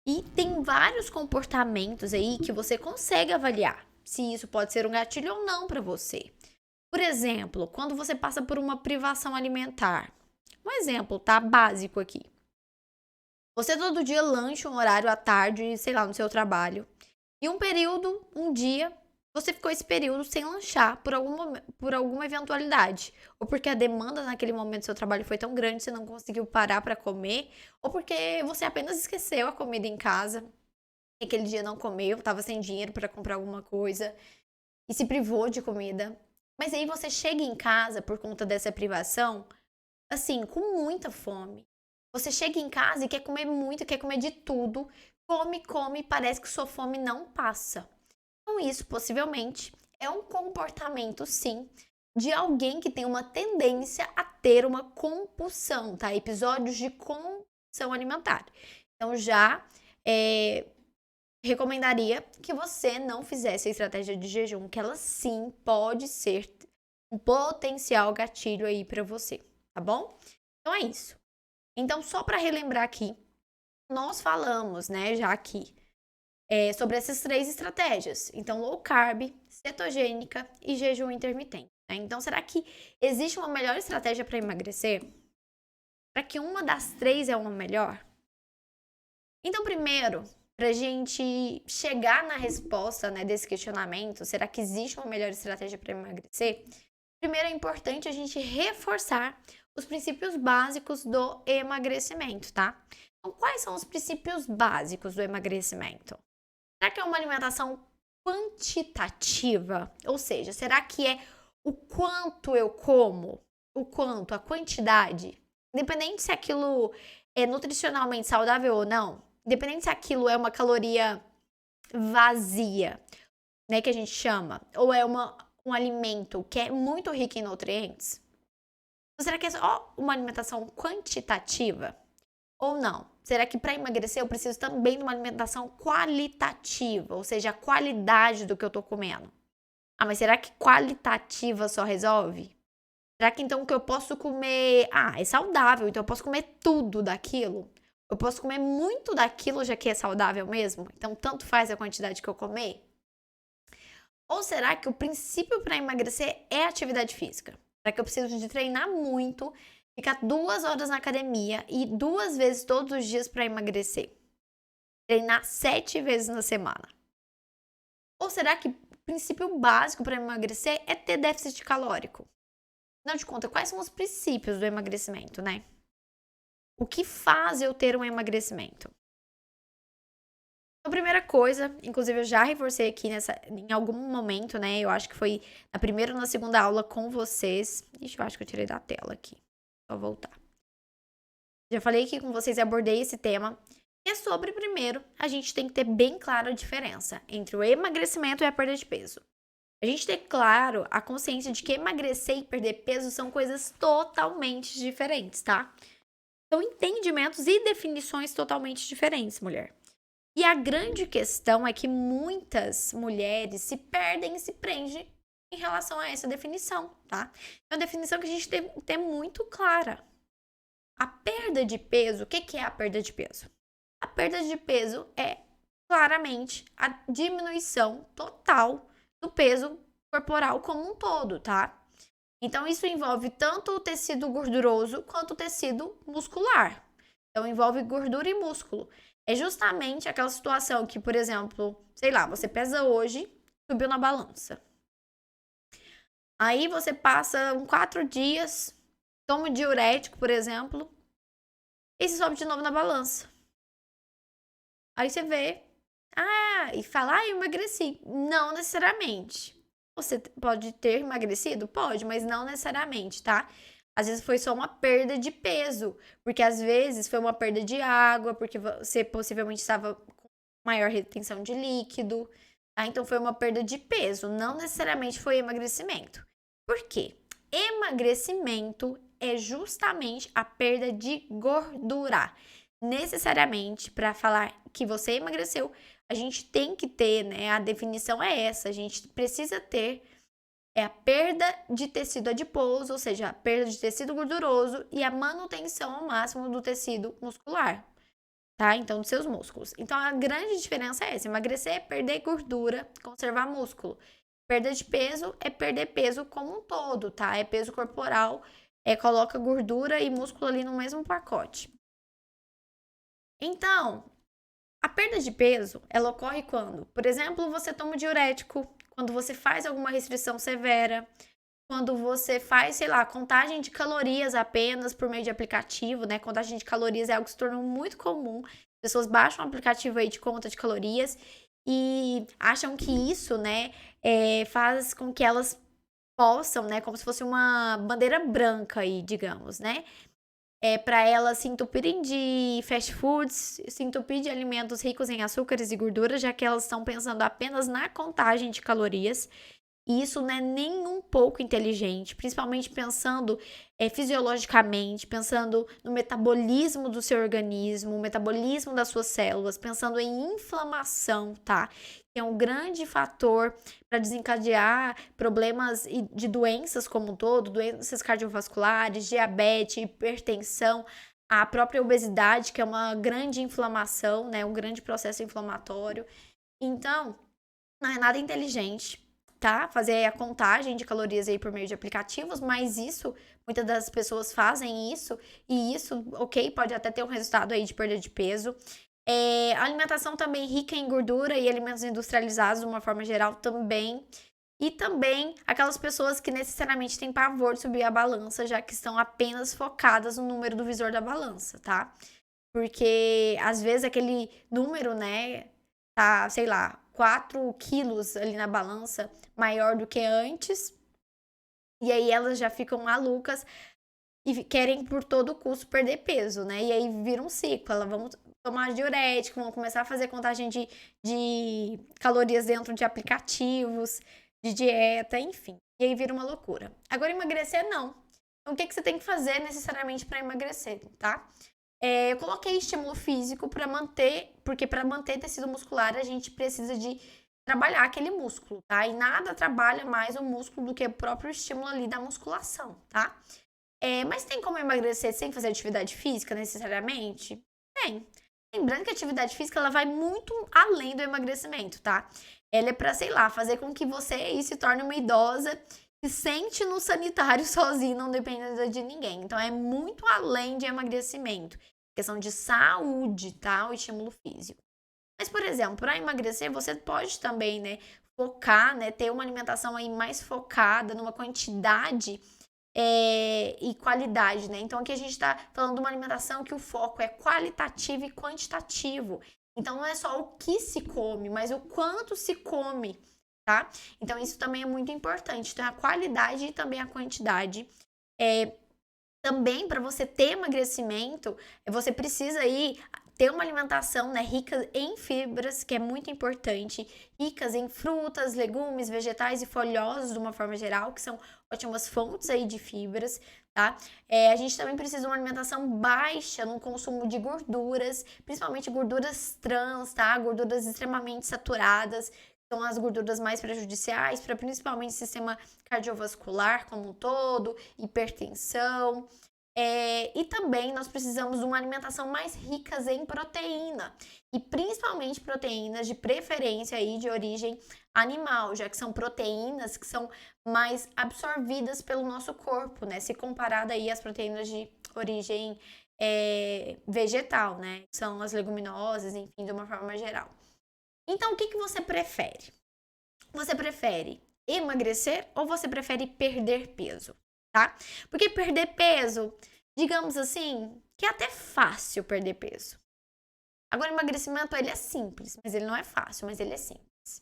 E tem vários comportamentos aí que você consegue avaliar se isso pode ser um gatilho ou não para você. Por exemplo, quando você passa por uma privação alimentar. Um exemplo, tá? Básico aqui. Você todo dia lancha um horário à tarde, sei lá, no seu trabalho. E um período, um dia, você ficou esse período sem lanchar por alguma eventualidade. Ou porque a demanda naquele momento do seu trabalho foi tão grande, você não conseguiu parar para comer. Ou porque você apenas esqueceu a comida em casa. E aquele dia não comeu, estava sem dinheiro para comprar alguma coisa. E se privou de comida. Mas aí você chega em casa por conta dessa privação, assim, com muita fome. Você chega em casa e quer comer muito, quer comer de tudo. Come, come, parece que sua fome não passa. Então, isso possivelmente é um comportamento, sim, de alguém que tem uma tendência a ter uma compulsão, tá? Episódios de compulsão alimentar. Então, já recomendaria que você não fizesse a estratégia de jejum, que ela sim pode ser um potencial gatilho aí para você, tá bom? Então é isso. Então, só para relembrar aqui, nós falamos, né, já aqui, sobre essas 3 estratégias. Então, low carb, cetogênica e jejum intermitente. Né? Então, será que existe uma melhor estratégia para emagrecer? Será que uma das 3 é uma melhor? Então, primeiro, para a gente chegar na resposta, né, desse questionamento, será que existe uma melhor estratégia para emagrecer? Primeiro é importante a gente reforçar os princípios básicos do emagrecimento, tá? Então, quais são os princípios básicos do emagrecimento? Será que é uma alimentação quantitativa? Ou seja, será que é o quanto eu como? O quanto, a quantidade? Independente se aquilo é nutricionalmente saudável ou não, independente se aquilo é uma caloria vazia, né, que a gente chama, ou é um alimento que é muito rico em nutrientes, então, será que é só uma alimentação quantitativa ou não? Será que para emagrecer eu preciso também de uma alimentação qualitativa, ou seja, a qualidade do que eu tô comendo? Ah, mas será que qualitativa só resolve? Será que então o que eu posso comer, é saudável, então eu posso comer tudo daquilo? Eu posso comer muito daquilo já que é saudável mesmo? Então tanto faz a quantidade que eu comer? Ou será que o princípio para emagrecer é atividade física? Será que eu preciso de treinar muito, ficar 2 horas na academia e 2 vezes todos os dias para emagrecer? Treinar 7 vezes na semana? Ou será que o princípio básico para emagrecer é ter déficit calórico? Afinal de contas, quais são os princípios do emagrecimento, né? O que faz eu ter um emagrecimento? A primeira coisa, inclusive eu já reforcei aqui em algum momento, né? Eu acho que foi na primeira ou na segunda aula com vocês. Ixi, eu acho que eu tirei da tela aqui. Só voltar. Já falei aqui com vocês e abordei esse tema. E é sobre, primeiro, a gente tem que ter bem clara a diferença entre o emagrecimento e a perda de peso. A gente ter claro a consciência de que emagrecer e perder peso são coisas totalmente diferentes, tá? São entendimentos e definições totalmente diferentes, mulher. E a grande questão é que muitas mulheres se perdem e se prendem em relação a essa definição, tá? É uma definição que a gente tem que ter muito clara. A perda de peso, o que é a perda de peso? A perda de peso é claramente a diminuição total do peso corporal como um todo, tá? Então, isso envolve tanto o tecido gorduroso quanto o tecido muscular. Então, envolve gordura e músculo. É justamente aquela situação que, por exemplo, sei lá, você pesa hoje, subiu na balança. Aí você passa 4 dias, toma um diurético, por exemplo, e você sobe de novo na balança. Aí você vê, e fala, eu emagreci. Não necessariamente. Você pode ter emagrecido? Pode, mas não necessariamente, tá? Às vezes foi só uma perda de peso, porque às vezes foi uma perda de água, porque você possivelmente estava com maior retenção de líquido. tá? Então foi uma perda de peso, não necessariamente foi emagrecimento. Por quê? Emagrecimento é justamente a perda de gordura. Necessariamente, para falar que você emagreceu, a gente tem que ter, né? A definição é essa, a gente precisa ter a perda de tecido adiposo, ou seja, a perda de tecido gorduroso e a manutenção ao máximo do tecido muscular, tá? Então, dos seus músculos. Então, a grande diferença é essa: emagrecer é perder gordura, conservar músculo. Perda de peso é perder peso como um todo, tá? É peso corporal, coloca gordura e músculo ali no mesmo pacote. Então, a perda de peso, ela ocorre quando, por exemplo, você toma diurético, quando você faz alguma restrição severa, quando você faz, sei lá, contagem de calorias apenas por meio de aplicativo, né? Contagem de calorias é algo que se tornou muito comum. As pessoas baixam um aplicativo aí de conta de calorias e acham que isso, né, faz com que elas possam, né, como se fosse uma bandeira branca aí, digamos, né? Para elas se entupirem de fast foods, se entupir de alimentos ricos em açúcares e gorduras, já que elas estão pensando apenas na contagem de calorias. E isso não é nem um pouco inteligente, principalmente pensando fisiologicamente, pensando no metabolismo do seu organismo, o metabolismo das suas células, pensando em inflamação, tá? Que é um grande fator para desencadear problemas de doenças como um todo, doenças cardiovasculares, diabetes, hipertensão, a própria obesidade, que é uma grande inflamação, né? Um grande processo inflamatório. Então, não é nada inteligente, tá? Fazer a contagem de calorias aí por meio de aplicativos, mas isso, muitas das pessoas fazem isso, e isso, ok, pode até ter um resultado aí de perda de peso. A alimentação também rica em gordura e alimentos industrializados, de uma forma geral, também. E também aquelas pessoas que necessariamente têm pavor de subir a balança, já que estão apenas focadas no número do visor da balança, tá? Porque, às vezes, aquele número, né, tá, sei lá, 4 quilos ali na balança maior do que antes. E aí elas já ficam malucas e querem por todo custo perder peso, né? E aí vira um ciclo. Elas vão tomar diurético, vão começar a fazer contagem de calorias dentro de aplicativos, de dieta, enfim. E aí vira uma loucura. Agora, emagrecer, não. Então, o que você tem que fazer necessariamente para emagrecer, tá? Eu coloquei estímulo físico para manter, porque para manter tecido muscular a gente precisa de trabalhar aquele músculo, tá? E nada trabalha mais o músculo do que o próprio estímulo ali da musculação, tá? Mas tem como emagrecer sem fazer atividade física necessariamente? Tem. Lembrando que a atividade física ela vai muito além do emagrecimento, tá? Ela é para, sei lá, fazer com que você aí se torne uma idosa que sente no sanitário sozinho, não dependendo de ninguém. Então é muito além de emagrecimento. Questão de saúde, tá? O estímulo físico. Mas, por exemplo, para emagrecer, você pode também, né, focar, né, ter uma alimentação aí mais focada numa quantidade e qualidade, né? Então, aqui a gente está falando de uma alimentação que o foco é qualitativo e quantitativo. Então, não é só o que se come, mas o quanto se come, tá? Então, isso também é muito importante. Então, a qualidade e também a quantidade. Também, para você ter emagrecimento, você precisa aí ter uma alimentação, né, rica em fibras, que é muito importante, ricas em frutas, legumes, vegetais e folhosos de uma forma geral, que são ótimas fontes aí de fibras, tá? A gente também precisa de uma alimentação baixa no consumo de gorduras, principalmente gorduras trans, tá? Gorduras extremamente saturadas, são as gorduras mais prejudiciais para principalmente o sistema cardiovascular como um todo, hipertensão. E também nós precisamos de uma alimentação mais rica em proteína, e principalmente proteínas de preferência aí de origem animal, já que são proteínas que são mais absorvidas pelo nosso corpo, né? Se comparado aí às proteínas de origem vegetal, né? Que são as leguminosas, enfim, de uma forma geral. Então, o que você prefere? Você prefere emagrecer ou você prefere perder peso, tá? Porque perder peso, digamos assim, que é até fácil perder peso. Agora, o emagrecimento, ele é simples, mas ele não é fácil, mas ele é simples.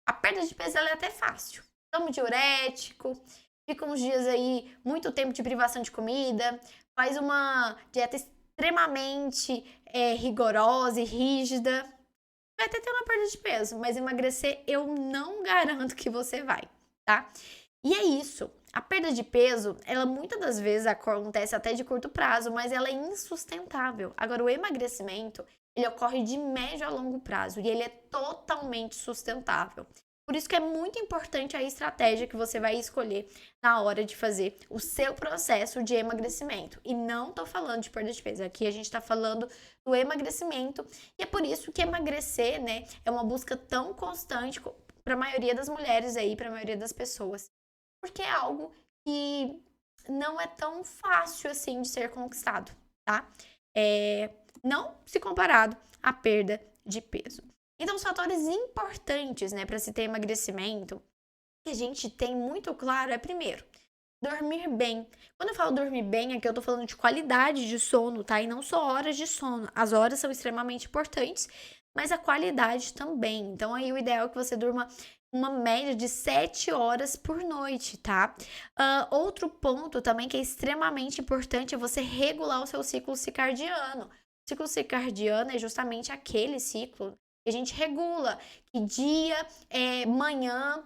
A perda de peso, ela é até fácil. Toma diurético, fica uns dias aí, muito tempo de privação de comida, faz uma dieta extremamente rigorosa e rígida. vai até ter uma perda de peso, mas emagrecer eu não garanto que você vai, tá? E é isso. A perda de peso, ela muitas das vezes acontece até de curto prazo, mas ela é insustentável. Agora, o emagrecimento, ele ocorre de médio a longo prazo e ele é totalmente sustentável. Por isso que é muito importante a estratégia que você vai escolher na hora de fazer o seu processo de emagrecimento. E não estou falando de perda de peso, aqui a gente está falando do emagrecimento. E é por isso que emagrecer, né, é uma busca tão constante para a maioria das mulheres aí, para a maioria das pessoas. Porque é algo que não é tão fácil assim de ser conquistado, tá? Não se comparado à perda de peso. Então, os fatores importantes, né, para se ter emagrecimento, que a gente tem muito claro é, primeiro, dormir bem. Quando eu falo dormir bem, aqui eu tô falando de qualidade de sono, tá? E não só horas de sono. As horas são extremamente importantes, mas a qualidade também. Então, aí o ideal é que você durma uma média de 7 horas por noite, tá? Outro ponto também que é extremamente importante é você regular o seu ciclo circadiano. O ciclo circadiano é justamente aquele ciclo que a gente regula, que dia, manhã,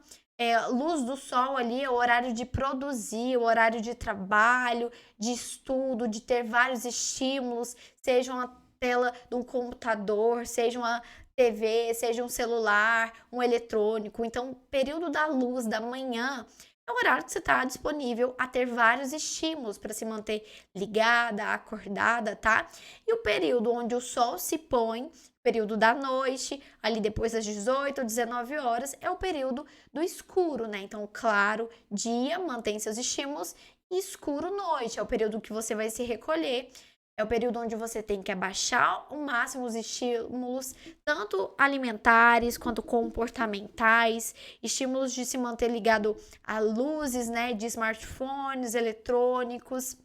luz do sol ali é o horário de produzir, o horário de trabalho, de estudo, de ter vários estímulos, seja uma tela de um computador, seja uma TV, seja um celular, um eletrônico. Então, o período da luz da manhã é o horário que você está disponível a ter vários estímulos para se manter ligada, acordada, tá? E o período onde o sol se põe, período da noite, ali depois das 18 ou 19 horas, é o período do escuro, né? Então, claro, dia mantém seus estímulos e escuro noite, é o período que você vai se recolher. É o período onde você tem que abaixar ao máximo os estímulos, tanto alimentares quanto comportamentais, estímulos de se manter ligado a luzes, né, de smartphones, eletrônicos.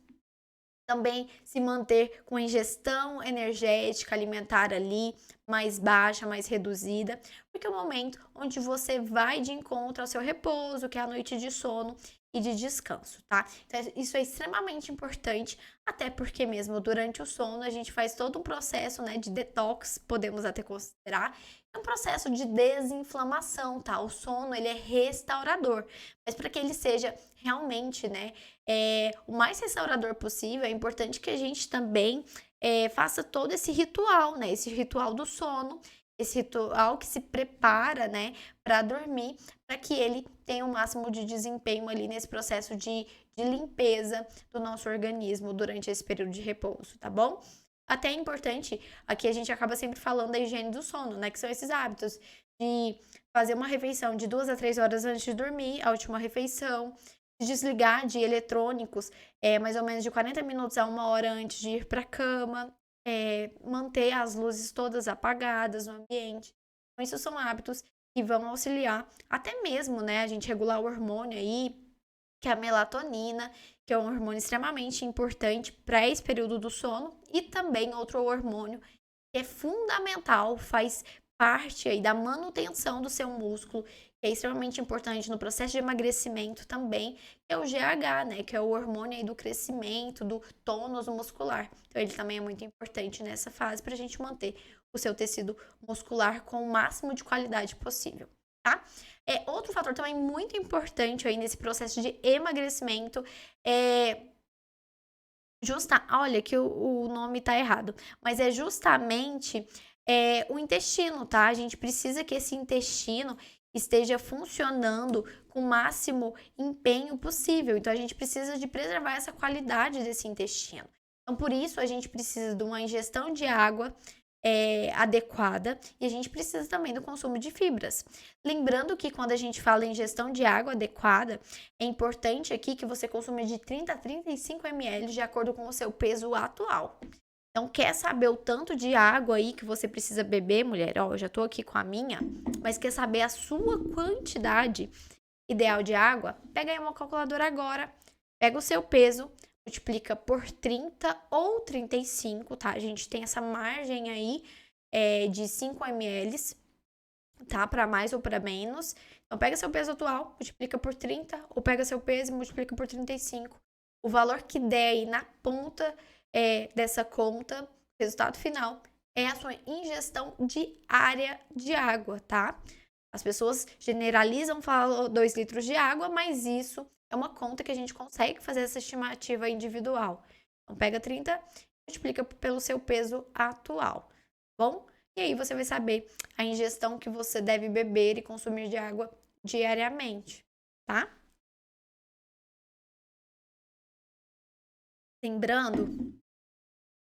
Também se manter com ingestão energética alimentar ali mais baixa, mais reduzida, porque é o momento onde você vai de encontro ao seu repouso, que é a noite de sono e de descanso, tá? Então, isso é extremamente importante, até porque mesmo durante o sono a gente faz todo um processo, né, de detox, podemos até considerar, é um processo de desinflamação, tá? O sono, ele é restaurador, mas para que ele seja realmente, né, o mais restaurador possível, é importante que a gente também faça todo esse ritual, né? Esse ritual do sono, esse ritual que se prepara, né, para dormir, para que ele tenha o máximo de desempenho ali nesse processo de limpeza do nosso organismo durante esse período de repouso, tá bom? Até é importante, aqui a gente acaba sempre falando da higiene do sono, né? Que são esses hábitos de fazer uma refeição de 2 a 3 horas antes de dormir, a última refeição, desligar de eletrônicos mais ou menos de 40 minutos a 1 hora antes de ir para a cama, manter as luzes todas apagadas no ambiente. Então, isso são hábitos que vão auxiliar até mesmo, né, a gente regular o hormônio aí, que é a melatonina, que é um hormônio extremamente importante para esse período do sono, e também outro hormônio que é fundamental, faz parte aí da manutenção do seu músculo, que é extremamente importante no processo de emagrecimento também, que é o GH, né, que é o hormônio aí do crescimento, do tônus muscular. Então, ele também é muito importante nessa fase para a gente manter o seu tecido muscular com o máximo de qualidade possível, tá? Outro fator também muito importante aí nesse processo de emagrecimento é olha que o nome tá errado, mas é justamente o intestino, tá? A gente precisa que esse intestino esteja funcionando com o máximo empenho possível. Então, a gente precisa de preservar essa qualidade desse intestino. Então, por isso, a gente precisa de uma ingestão de água adequada e a gente precisa também do consumo de fibras. Lembrando que quando a gente fala em ingestão de água adequada, é importante aqui que você consuma de 30 a 35 ml de acordo com o seu peso atual. Então, quer saber o tanto de água aí que você precisa beber, mulher? Ó, eu já tô aqui com a minha, mas quer saber a sua quantidade ideal de água? Pega aí uma calculadora agora, pega o seu peso, multiplica por 30 ou 35, tá? A gente tem essa margem aí de 5 ml, tá? Para mais ou para menos. Então, pega seu peso atual, multiplica por 30, ou pega seu peso e multiplica por 35. O valor que der aí na ponta dessa conta, resultado final, é a sua ingestão diária de água, tá? As pessoas generalizam, falam 2 litros de água, mas isso é uma conta que a gente consegue fazer essa estimativa individual. Então, pega 30 e multiplica pelo seu peso atual, tá bom? E aí você vai saber a ingestão que você deve beber e consumir de água diariamente, tá? Lembrando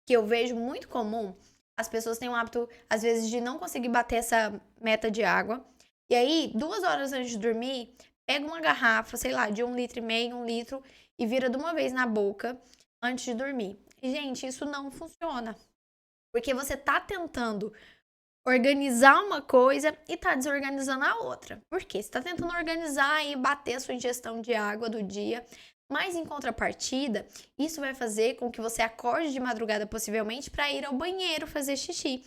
que eu vejo muito comum, as pessoas têm o hábito, às vezes, de não conseguir bater essa meta de água. E aí, 2 horas antes de dormir, pega uma garrafa, sei lá, de 1,5 litro, 1 litro, e vira de uma vez na boca antes de dormir. E, gente, isso não funciona. Porque você tá tentando organizar uma coisa e tá desorganizando a outra. Por quê? Você tá tentando organizar e bater a sua ingestão de água do dia, mas em contrapartida, isso vai fazer com que você acorde de madrugada possivelmente para ir ao banheiro fazer xixi.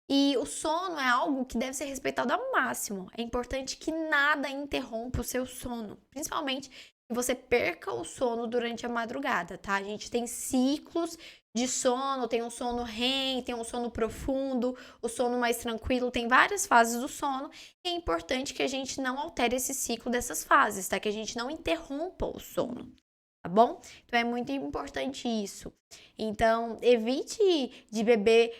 E o sono é algo que deve ser respeitado ao máximo. É importante que nada interrompa o seu sono, principalmente que você perca o sono durante a madrugada, tá? A gente tem ciclos de sono, tem um sono REM, tem um sono profundo, o sono mais tranquilo, tem várias fases do sono, e é importante que a gente não altere esse ciclo dessas fases, tá? Que a gente não interrompa o sono, tá bom? Então é muito importante isso. Então, evite de beber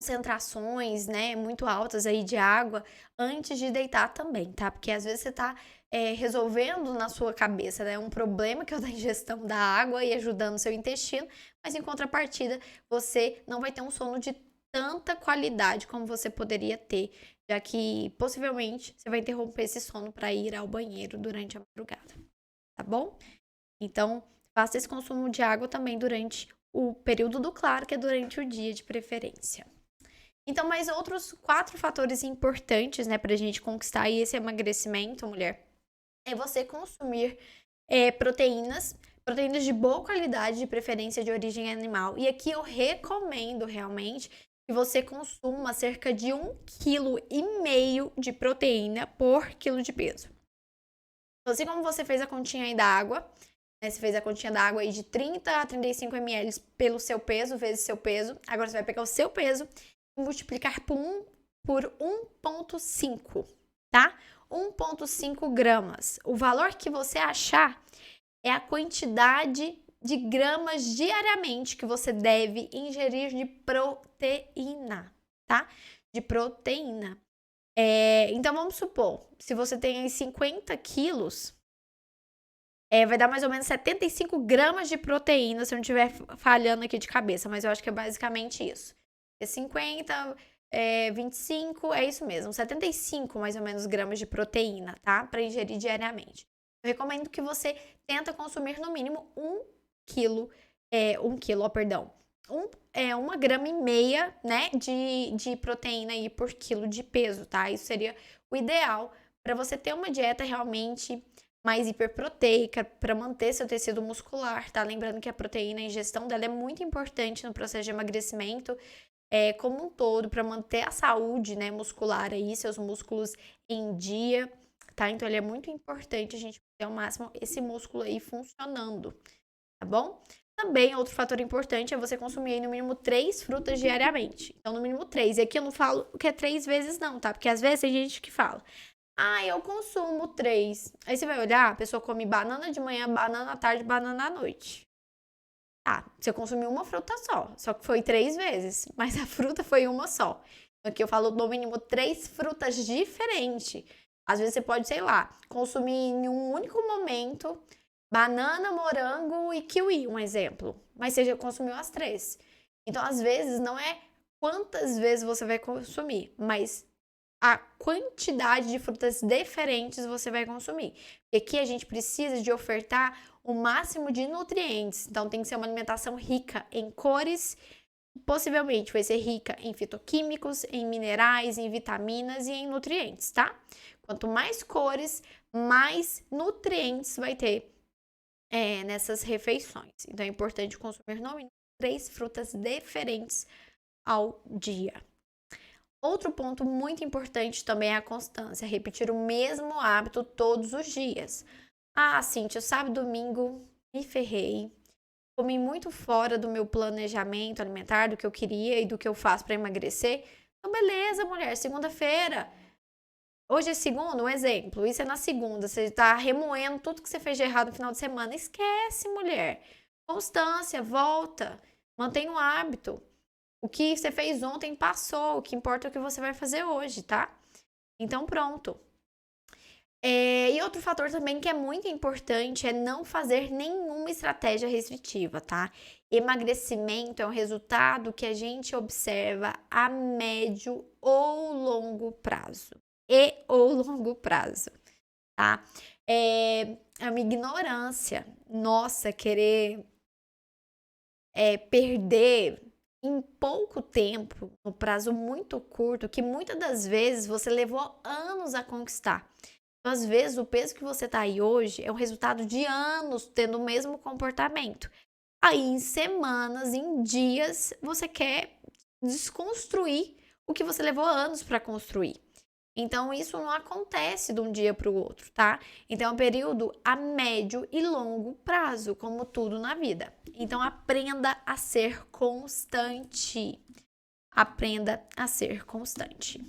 concentrações, né, muito altas aí de água antes de deitar também, tá? Porque às vezes você tá resolvendo na sua cabeça, né, um problema que é o da ingestão da água e ajudando o seu intestino, mas em contrapartida você não vai ter um sono de tanta qualidade como você poderia ter, já que possivelmente você vai interromper esse sono para ir ao banheiro durante a madrugada, tá bom? Então, faça esse consumo de água também durante o período do claro, que é durante o dia de preferência. Então, mais outros 4 fatores importantes, né, pra gente conquistar aí esse emagrecimento, mulher, é você consumir proteínas, proteínas de boa qualidade, de preferência de origem animal. E aqui eu recomendo realmente que você consuma cerca de 1,5 kg de proteína por quilo de peso. Então, assim como você fez a continha aí da água, né, você fez a continha da água aí de 30 a 35 ml pelo seu peso, vezes seu peso. Agora você vai pegar o seu peso multiplicar por 1,5, tá? 1,5 gramas. O valor que você achar é a quantidade de gramas diariamente que você deve ingerir de proteína, tá? De proteína. Então, vamos supor, se você tem aí 50 quilos, vai dar mais ou menos 75 gramas de proteína, se eu não estiver falhando aqui de cabeça, mas eu acho que é basicamente isso. 50, 25, é isso mesmo, 75 mais ou menos gramas de proteína, tá? Para ingerir diariamente. Eu recomendo que você tenta consumir no mínimo 1 grama e meia, né, de proteína aí por quilo de peso, tá? Isso seria o ideal para você ter uma dieta realmente mais hiperproteica, para manter seu tecido muscular, tá? Lembrando que a proteína, a ingestão dela é muito importante no processo de emagrecimento, como um todo, para manter a saúde, né, muscular aí, seus músculos em dia, tá? Então, ele é muito importante a gente ter ao máximo esse músculo aí funcionando, tá bom? Também, outro fator importante é você consumir aí, no mínimo 3 frutas diariamente. Então, no mínimo 3. E aqui eu não falo que é 3 vezes não, tá? Porque às vezes tem gente que fala, eu consumo 3. Aí você vai olhar, a pessoa come banana de manhã, banana à tarde, banana à noite. Você consumiu uma fruta só que foi 3 vezes, mas a fruta foi uma só. Aqui eu falo no mínimo 3 frutas diferentes. Às vezes você pode, sei lá, consumir em um único momento banana, morango e kiwi, um exemplo. Mas você já consumiu as 3. Então, às vezes, não é quantas vezes você vai consumir, mas a quantidade de frutas diferentes você vai consumir. E aqui a gente precisa de ofertar o máximo de nutrientes. Então, tem que ser uma alimentação rica em cores, possivelmente vai ser rica em fitoquímicos, em minerais, em vitaminas e em nutrientes, tá? Quanto mais cores, mais nutrientes vai ter nessas refeições. Então, é importante consumir no mínimo 3 frutas diferentes ao dia. Outro ponto muito importante também é a constância, repetir o mesmo hábito todos os dias. Cíntia, sábado e domingo me ferrei. comi muito fora do meu planejamento alimentar, do que eu queria e do que eu faço para emagrecer. Então, beleza, mulher, segunda-feira. Hoje é segunda, um exemplo. Isso é na segunda. Você tá remoendo tudo que você fez de errado no final de semana. Esquece, mulher. Constância, volta. Mantenha o hábito. O que você fez ontem passou. O que importa é o que você vai fazer hoje, tá? Então, pronto. E outro fator também que é muito importante é não fazer nenhuma estratégia restritiva, tá? Emagrecimento é um resultado que a gente observa a médio ou longo prazo. Tá? É uma ignorância nossa querer perder em pouco tempo, no prazo muito curto, que muitas das vezes você levou anos a conquistar. Então, às vezes, o peso que você tá aí hoje é o resultado de anos tendo o mesmo comportamento. Aí, em semanas, em dias, você quer desconstruir o que você levou anos para construir. Então, isso não acontece de um dia para o outro, tá? Então, é um período a médio e longo prazo, como tudo na vida. Então, aprenda a ser constante. Aprenda a ser constante.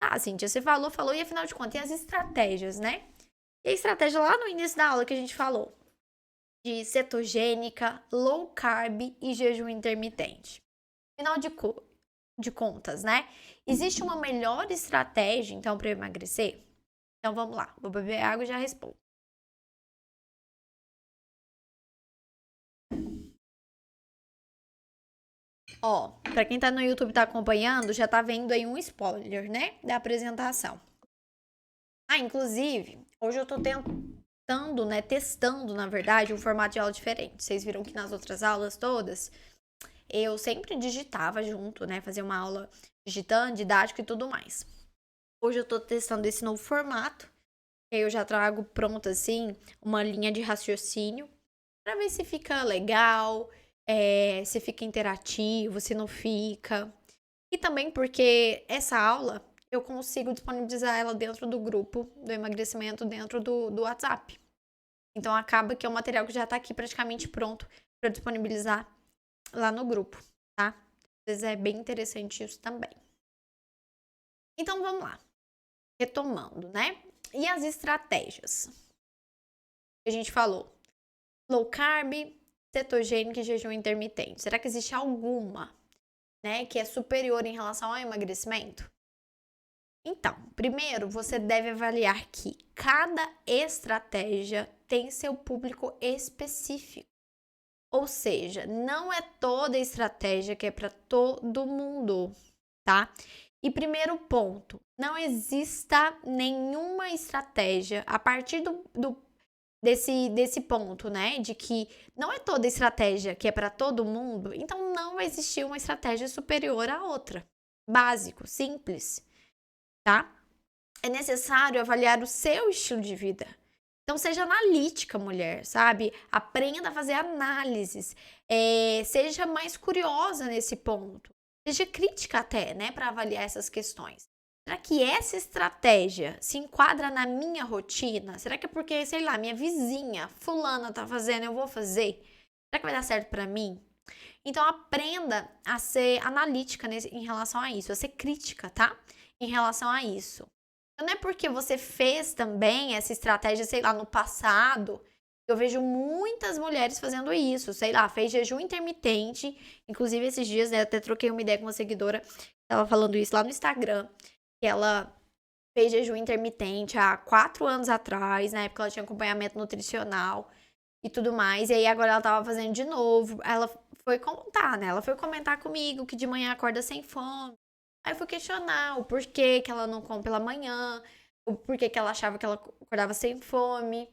Ah, Cíntia, você falou, e afinal de contas, tem as estratégias, né? E a estratégia lá no início da aula que a gente falou, de cetogênica, low carb e jejum intermitente. Afinal de contas, né? Existe uma melhor estratégia, então, para emagrecer? Então, vamos lá. Vou beber água e já respondo. Ó, para quem tá no YouTube e tá acompanhando, já tá vendo aí um spoiler, né? Da apresentação. Ah, inclusive, hoje eu tô tentando, né? Testando, na verdade, um formato de aula diferente. Vocês viram que nas outras aulas todas, eu sempre digitava junto, né? Fazia uma aula digitando, didático e tudo mais. Hoje eu tô testando esse novo formato. Eu já trago pronto, assim, uma linha de raciocínio para ver se fica legal, se fica interativo, se não fica. E também porque essa aula eu consigo disponibilizar ela dentro do grupo do emagrecimento, dentro do WhatsApp. Então acaba que é um material que já tá aqui praticamente pronto para disponibilizar lá no grupo, tá? Às vezes é bem interessante isso também. Então vamos lá. Retomando, né? E as estratégias? A gente falou low carb, cetogênico e jejum intermitente. Será que existe alguma, né, que é superior em relação ao emagrecimento? Então, primeiro você deve avaliar que cada estratégia tem seu público específico. Ou seja, não é toda estratégia que é para todo mundo, tá? E primeiro ponto, não exista nenhuma estratégia a partir desse ponto, né? De que não é toda estratégia que é para todo mundo, então não vai existir uma estratégia superior à outra. Básico, simples, tá? É necessário avaliar o seu estilo de vida. Então, seja analítica, mulher, sabe? Aprenda a fazer análises. Seja mais curiosa nesse ponto. Seja crítica até, né? Para avaliar essas questões. Será que essa estratégia se enquadra na minha rotina? Será que é porque, sei lá, minha vizinha, fulana, tá fazendo, eu vou fazer? Será que vai dar certo para mim? Então, aprenda a ser analítica em relação a isso, a ser crítica, tá? Em relação a isso. Então, não é porque você fez também essa estratégia, sei lá, no passado. Eu vejo muitas mulheres fazendo isso, sei lá, fez jejum intermitente. Inclusive, esses dias, né, eu até troquei uma ideia com uma seguidora, tava falando isso lá no Instagram, que ela fez jejum intermitente há 4 anos atrás, na época ela tinha acompanhamento nutricional e tudo mais. E aí agora ela tava fazendo de novo. Ela foi contar, né? Ela foi comentar comigo que de manhã acorda sem fome. Aí eu fui questionar o porquê que ela não come pela manhã, o porquê que ela achava que ela acordava sem fome.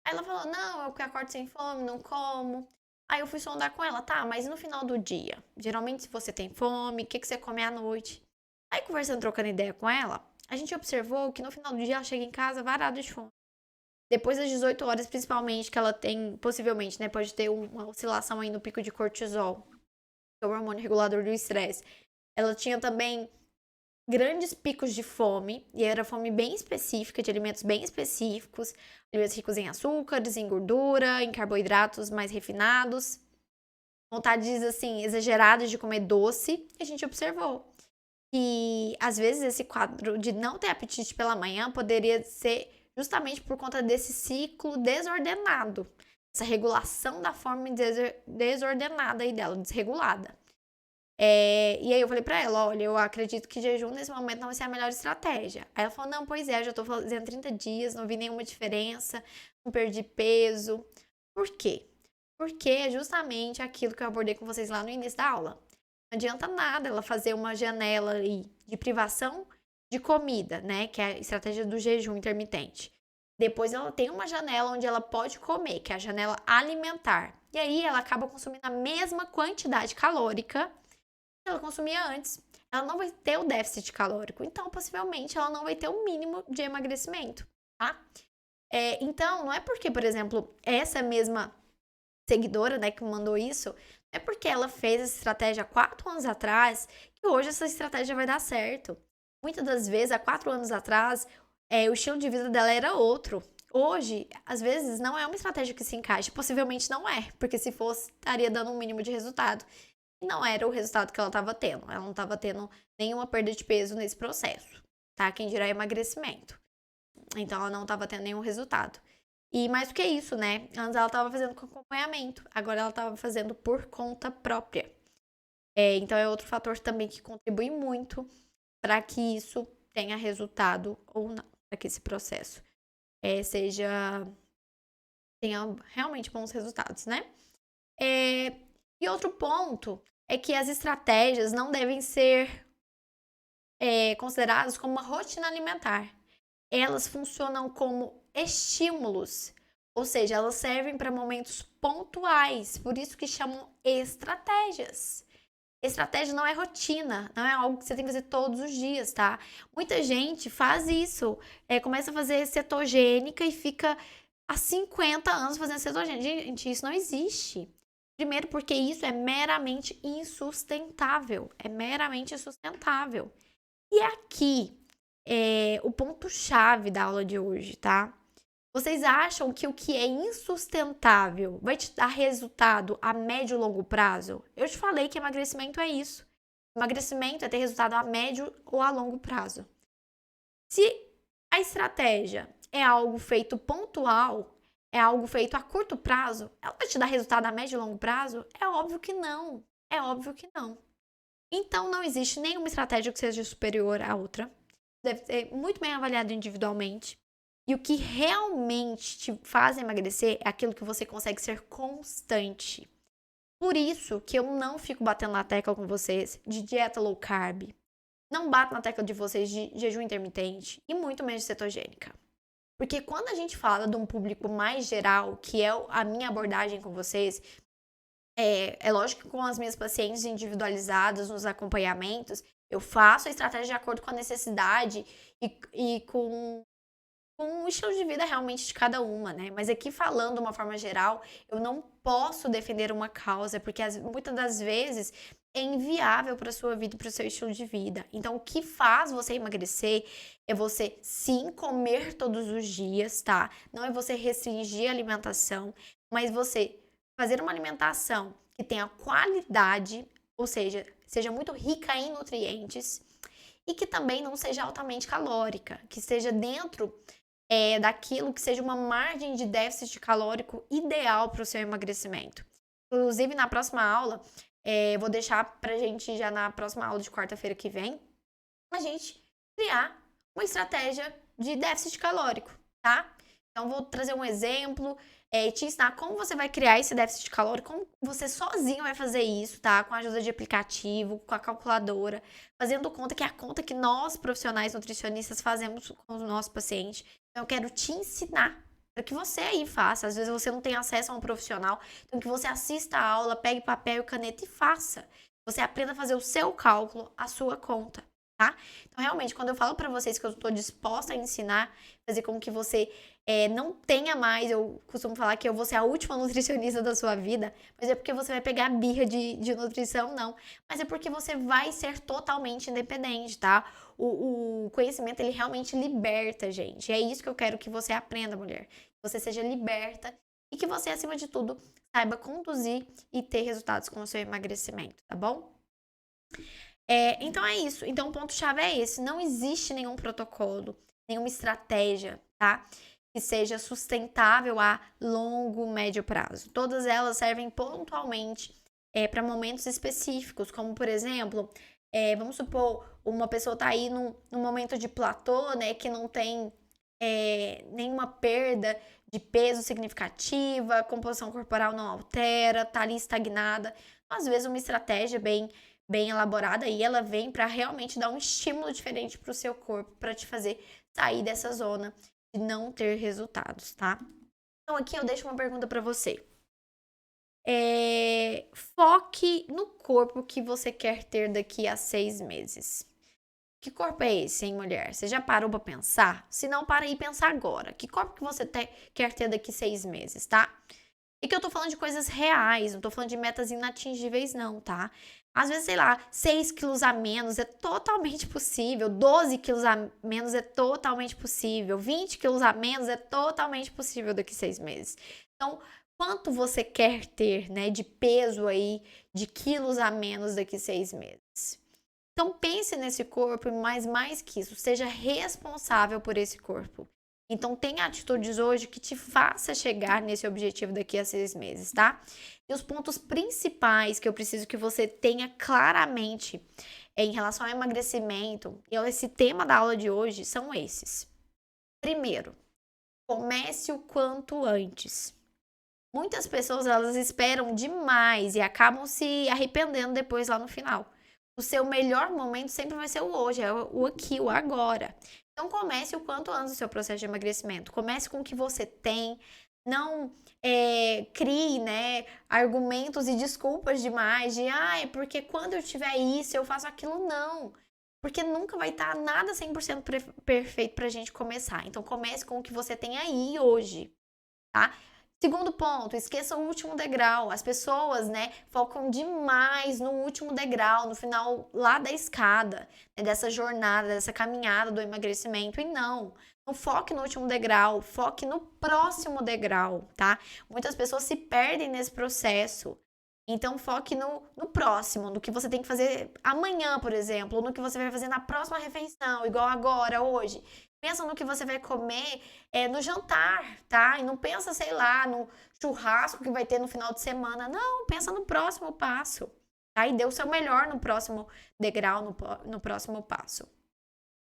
Aí ela falou, não, eu que acordo sem fome, não como. Aí eu fui sondar com ela, tá, mas no final do dia? Geralmente se você tem fome, o que você come à noite? Aí conversando, trocando ideia com ela, a gente observou que no final do dia ela chega em casa varada de fome. Depois das 18 horas, principalmente, que ela tem, possivelmente, né, pode ter uma oscilação aí no pico de cortisol, que é o hormônio regulador do estresse. Ela tinha também grandes picos de fome, e era fome bem específica, de alimentos bem específicos, alimentos ricos em açúcares, em gordura, em carboidratos mais refinados, vontades, assim, exageradas de comer doce, e a gente observou que, às vezes, esse quadro de não ter apetite pela manhã poderia ser justamente por conta desse ciclo desordenado, essa regulação da fome desordenada aí dela, desregulada. E aí eu falei pra ela, olha, eu acredito que jejum nesse momento não vai ser a melhor estratégia. Aí ela falou, não, pois é, já tô fazendo 30 dias, não vi nenhuma diferença, não perdi peso. Por quê? Porque é justamente aquilo que eu abordei com vocês lá no início da aula. Não adianta nada ela fazer uma janela aí de privação de comida, né? Que é a estratégia do jejum intermitente. Depois ela tem uma janela onde ela pode comer, que é a janela alimentar. E aí ela acaba consumindo a mesma quantidade calórica que ela consumia antes. Ela não vai ter o déficit calórico. Então, possivelmente, ela não vai ter o mínimo de emagrecimento, tá? Então, não é porque, por exemplo, essa mesma seguidora, né, que mandou isso, não é porque ela fez essa estratégia há 4 anos atrás que hoje essa estratégia vai dar certo. Muitas das vezes, há 4 anos atrás, o estilo de vida dela era outro. Hoje, às vezes, não é uma estratégia que se encaixa. Possivelmente não é, porque se fosse, estaria dando um mínimo de resultado. E não era o resultado que ela estava tendo. Ela não estava tendo nenhuma perda de peso nesse processo, tá? Quem dirá emagrecimento. Então, ela não estava tendo nenhum resultado. E mais do que isso, né? Antes ela estava fazendo com acompanhamento, agora ela estava fazendo por conta própria. Então é outro fator também que contribui muito para que isso tenha resultado ou não, para que esse processo tenha realmente bons resultados, né? E outro ponto é que as estratégias não devem ser consideradas como uma rotina alimentar. Elas funcionam como estímulos, ou seja, elas servem para momentos pontuais, por isso que chamam estratégias. Estratégia não é rotina, não é algo que você tem que fazer todos os dias, tá? Muita gente faz isso, começa a fazer cetogênica e fica há 50 anos fazendo cetogênica. Gente, isso não existe. Primeiro porque isso é meramente insustentável, é meramente insustentável. E aqui o ponto-chave da aula de hoje, tá? Vocês acham que o que é insustentável vai te dar resultado a médio e longo prazo? Eu te falei que emagrecimento é isso. Emagrecimento é ter resultado a médio ou a longo prazo. Se a estratégia é algo feito pontual, é algo feito a curto prazo, ela vai te dar resultado a médio e longo prazo? É óbvio que não. É óbvio que não. Então, não existe nenhuma estratégia que seja superior à outra. Deve ser muito bem avaliado individualmente. E o que realmente te faz emagrecer é aquilo que você consegue ser constante. Por isso que eu não fico batendo na tecla com vocês de dieta low carb. Não bato na tecla de vocês de jejum intermitente e muito menos de cetogênica. Porque quando a gente fala de um público mais geral, que é a minha abordagem com vocês, é lógico que com as minhas pacientes individualizadas nos acompanhamentos, eu faço a estratégia de acordo com a necessidade e com o estilo de vida realmente de cada uma, né? Mas aqui falando de uma forma geral, eu não posso defender uma causa, porque muitas das vezes é inviável para sua vida e para o seu estilo de vida. Então, o que faz você emagrecer é você sim comer todos os dias, tá? Não é você restringir a alimentação, mas você fazer uma alimentação que tenha qualidade, ou seja muito rica em nutrientes e que também não seja altamente calórica, que esteja dentro daquilo que seja uma margem de déficit calórico ideal para o seu emagrecimento. Inclusive, na próxima aula, vou deixar pra gente já na próxima aula de quarta-feira que vem, a gente criar uma estratégia de déficit calórico, tá? Então, vou trazer um exemplo e te ensinar como você vai criar esse déficit calórico, como você sozinho vai fazer isso, tá? Com a ajuda de aplicativo, com a calculadora, fazendo conta que é a conta que nós, profissionais nutricionistas, fazemos com os nossos pacientes. Então, eu quero te ensinar para que você aí faça. Às vezes você não tem acesso a um profissional, então que você assista a aula, pegue papel e caneta e faça. Você aprenda a fazer o seu cálculo, a sua conta. tá? Então, realmente, quando eu falo pra vocês que eu tô disposta a ensinar, fazer com que você não tenha mais, eu costumo falar que eu vou ser a última nutricionista da sua vida, mas é porque você vai pegar a birra de nutrição, não. Mas é porque você vai ser totalmente independente, tá? O conhecimento, ele realmente liberta, gente. E é isso que eu quero que você aprenda, mulher. Que você seja liberta e que você, acima de tudo, saiba conduzir e ter resultados com o seu emagrecimento, tá bom? Então é isso. Então o ponto-chave é esse. Não existe nenhum protocolo, nenhuma estratégia, tá? Que seja sustentável a longo, médio prazo. Todas elas servem pontualmente para momentos específicos, como por exemplo, vamos supor, uma pessoa tá aí num momento de platô, né, que não tem nenhuma perda de peso significativa, a composição corporal não altera, tá ali estagnada. Às vezes uma estratégia bem elaborada e ela vem para realmente dar um estímulo diferente para o seu corpo, para te fazer sair dessa zona de não ter resultados, tá? Então aqui eu deixo uma pergunta para você. Foque no corpo que você quer ter daqui a 6 meses. Que corpo é esse, hein, mulher? Você já parou pra pensar? Se não, para aí e pensa agora. Que corpo que você quer ter daqui 6 meses, tá? E que eu tô falando de coisas reais, não tô falando de metas inatingíveis, não, tá? Às vezes, sei lá, 6 quilos a menos é totalmente possível, 12 quilos a menos é totalmente possível, 20 quilos a menos é totalmente possível daqui 6 meses. Então, quanto você quer ter, né, de peso aí, de quilos a menos daqui 6 meses? Então, pense nesse corpo, mas mais que isso, seja responsável por esse corpo. Então, tenha atitudes hoje que te faça chegar nesse objetivo daqui a 6 meses, tá? E os pontos principais que eu preciso que você tenha claramente em relação ao emagrecimento e esse tema da aula de hoje são esses. Primeiro, comece o quanto antes. Muitas pessoas, elas esperam demais e acabam se arrependendo depois lá no final. O seu melhor momento sempre vai ser o hoje, é o aqui, o agora. Então comece o quanto antes o seu processo de emagrecimento. Comece com o que você tem. Não crie, né, argumentos e desculpas demais de é porque quando eu tiver isso, eu faço aquilo. Não. Porque nunca vai estar nada 100% perfeito pra gente começar. Então comece com o que você tem aí hoje, tá? Segundo ponto, esqueça o último degrau. As pessoas, né, focam demais no último degrau, no final lá da escada, né, dessa jornada, dessa caminhada do emagrecimento. E não foque no último degrau, foque no próximo degrau, tá? Muitas pessoas se perdem nesse processo. Então, foque no próximo, no que você tem que fazer amanhã, por exemplo, ou no que você vai fazer na próxima refeição, igual agora, hoje. Pensa no que você vai comer no jantar, tá? E não pensa, sei lá, no churrasco que vai ter no final de semana. Não, pensa no próximo passo, tá? E dê o seu melhor no próximo degrau, no próximo passo,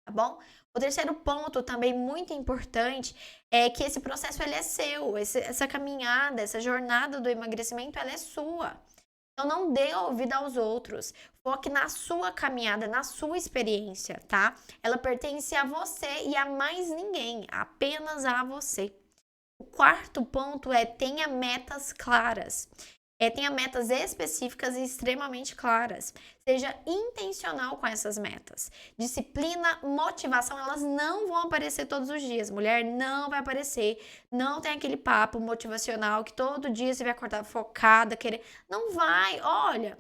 tá bom? O terceiro ponto, também muito importante, é que esse processo, ele é seu. Essa caminhada, essa jornada do emagrecimento, ela é sua. Então, não dê ouvido aos outros. Foque na sua caminhada, na sua experiência, tá? Ela pertence a você e a mais ninguém, apenas a você. O quarto ponto é tenha metas claras. Tenha metas específicas e extremamente claras. Seja intencional com essas metas. Disciplina, motivação, elas não vão aparecer todos os dias. Mulher, não vai aparecer. Não tem aquele papo motivacional que todo dia você vai acordar focada, querer. Não vai. Olha,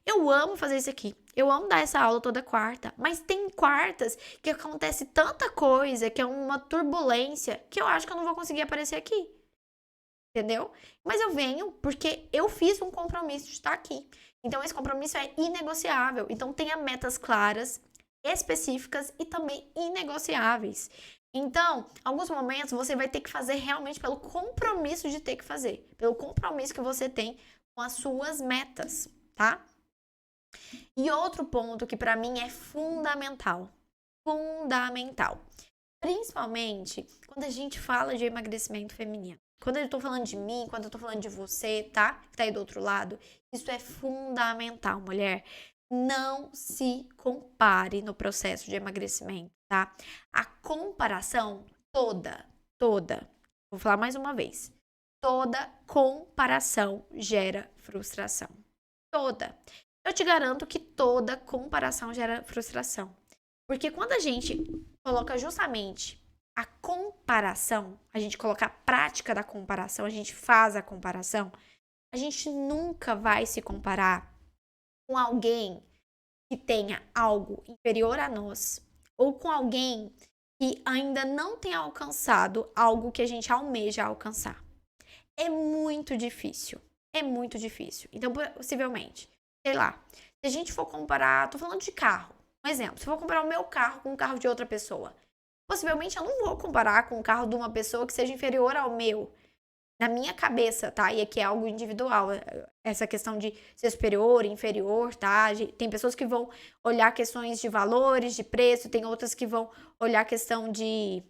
eu amo fazer isso aqui. Eu amo dar essa aula toda quarta. Mas tem quartas que acontece tanta coisa, que é uma turbulência, que eu acho que eu não vou conseguir aparecer aqui. Entendeu? Mas eu venho porque eu fiz um compromisso de estar aqui. Então, esse compromisso é inegociável. Então, tenha metas claras, específicas e também inegociáveis. Então, alguns momentos você vai ter que fazer realmente pelo compromisso de ter que fazer. Pelo compromisso que você tem com as suas metas, tá? E outro ponto que pra mim é fundamental. Fundamental. Principalmente quando a gente fala de emagrecimento feminino. Quando eu tô falando de mim, quando eu tô falando de você, tá? Que tá aí do outro lado. Isso é fundamental, mulher. Não se compare no processo de emagrecimento, tá? A comparação toda, vou falar mais uma vez. Toda comparação gera frustração. Toda. Eu te garanto que toda comparação gera frustração. Porque quando a gente coloca justamente a comparação, a gente coloca a prática da comparação, a gente faz a comparação, a gente nunca vai se comparar com alguém que tenha algo inferior a nós ou com alguém que ainda não tenha alcançado algo que a gente almeja alcançar. É muito difícil. É muito difícil. Então, possivelmente, sei lá, se a gente for comparar, tô falando de carro. Um exemplo, se eu for comparar o meu carro com o carro de outra pessoa, possivelmente eu não vou comparar com o carro de uma pessoa que seja inferior ao meu. Na minha cabeça, tá? E aqui é algo individual. Essa questão de ser superior, inferior, tá? Tem pessoas que vão olhar questões de valores, de preço, tem outras que vão olhar questão de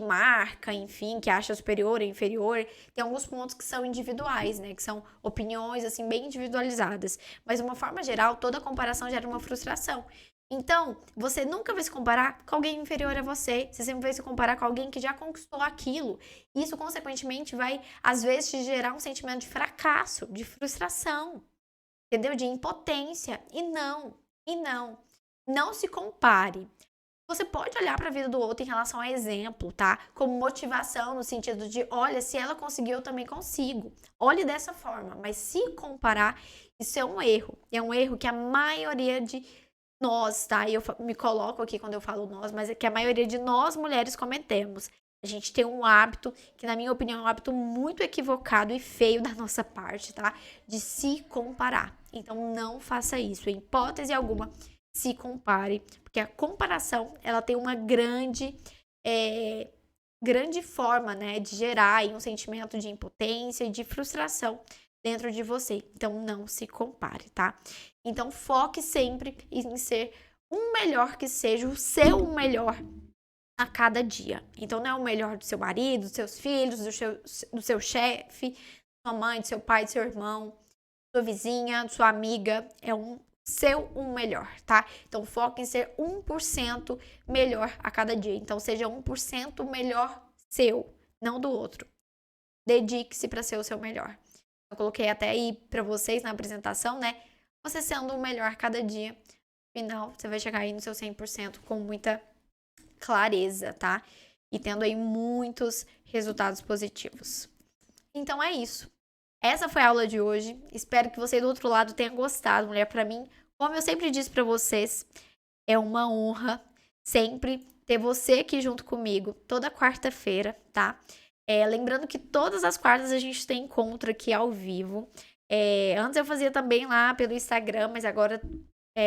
marca, enfim, que acha superior ou inferior. Tem alguns pontos que são individuais, né? Que são opiniões, assim, bem individualizadas. Mas, de uma forma geral, toda comparação gera uma frustração. Então, você nunca vai se comparar com alguém inferior a você. Você sempre vai se comparar com alguém que já conquistou aquilo. Isso, consequentemente, vai, às vezes, te gerar um sentimento de fracasso, de frustração, entendeu? De impotência. Não se compare. Você pode olhar para a vida do outro em relação a exemplo, tá? Como motivação, no sentido de, olha, se ela conseguiu, eu também consigo. Olhe dessa forma, mas se comparar, isso é um erro. É um erro que a maioria de nós, tá? E eu me coloco aqui quando eu falo nós, mas é que a maioria de nós mulheres cometemos. A gente tem um hábito, que na minha opinião é um hábito muito equivocado e feio da nossa parte, tá? De se comparar. Então não faça isso, em hipótese alguma, se compare, porque a comparação, ela tem uma grande forma, né, de gerar aí um sentimento de impotência e de frustração dentro de você. Então, não se compare, tá? Então, foque sempre em ser um melhor que seja o seu melhor a cada dia. Então, não é o melhor do seu marido, dos seus filhos, do seu chefe, sua mãe, do seu pai, do seu irmão, sua vizinha, sua amiga. É um melhor, tá? Então, foque em ser 1% melhor a cada dia. Então, seja 1% melhor seu, não do outro. Dedique-se para ser o seu melhor. Eu coloquei até aí para vocês na apresentação, né? Você sendo o melhor cada dia, no final, você vai chegar aí no seu 100% com muita clareza, tá? E tendo aí muitos resultados positivos. Então, é isso. Essa foi a aula de hoje. Espero que você do outro lado tenha gostado, mulher. Para mim, como eu sempre disse para vocês, é uma honra sempre ter você aqui junto comigo toda quarta-feira, tá? Lembrando que todas as quartas a gente tem encontro aqui ao vivo. Antes eu fazia também lá pelo Instagram, mas agora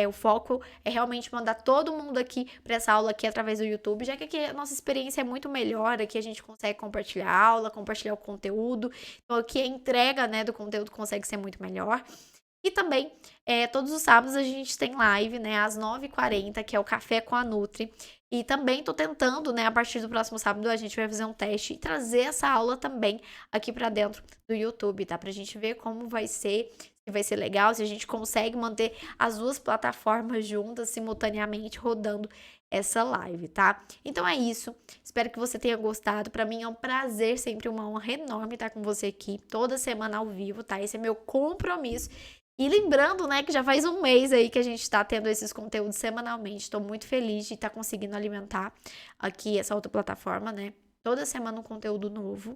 o foco é realmente mandar todo mundo aqui para essa aula aqui através do YouTube, já que aqui a nossa experiência é muito melhor, aqui a gente consegue compartilhar a aula, compartilhar o conteúdo, então aqui a entrega, né, do conteúdo consegue ser muito melhor. E também, todos os sábados a gente tem live, né, às 9h40, que é o Café com a Nutri. E também tô tentando, né, a partir do próximo sábado a gente vai fazer um teste e trazer essa aula também aqui para dentro do YouTube, tá? Pra gente ver como vai ser, se vai ser legal, se a gente consegue manter as duas plataformas juntas, simultaneamente, rodando essa live, tá? Então é isso. Espero que você tenha gostado. Para mim é um prazer, sempre uma honra enorme estar com você aqui toda semana ao vivo, tá? Esse é meu compromisso. E lembrando, né, que já faz um mês aí que a gente tá tendo esses conteúdos semanalmente. Tô muito feliz de estar conseguindo alimentar aqui essa outra plataforma, né? Toda semana um conteúdo novo.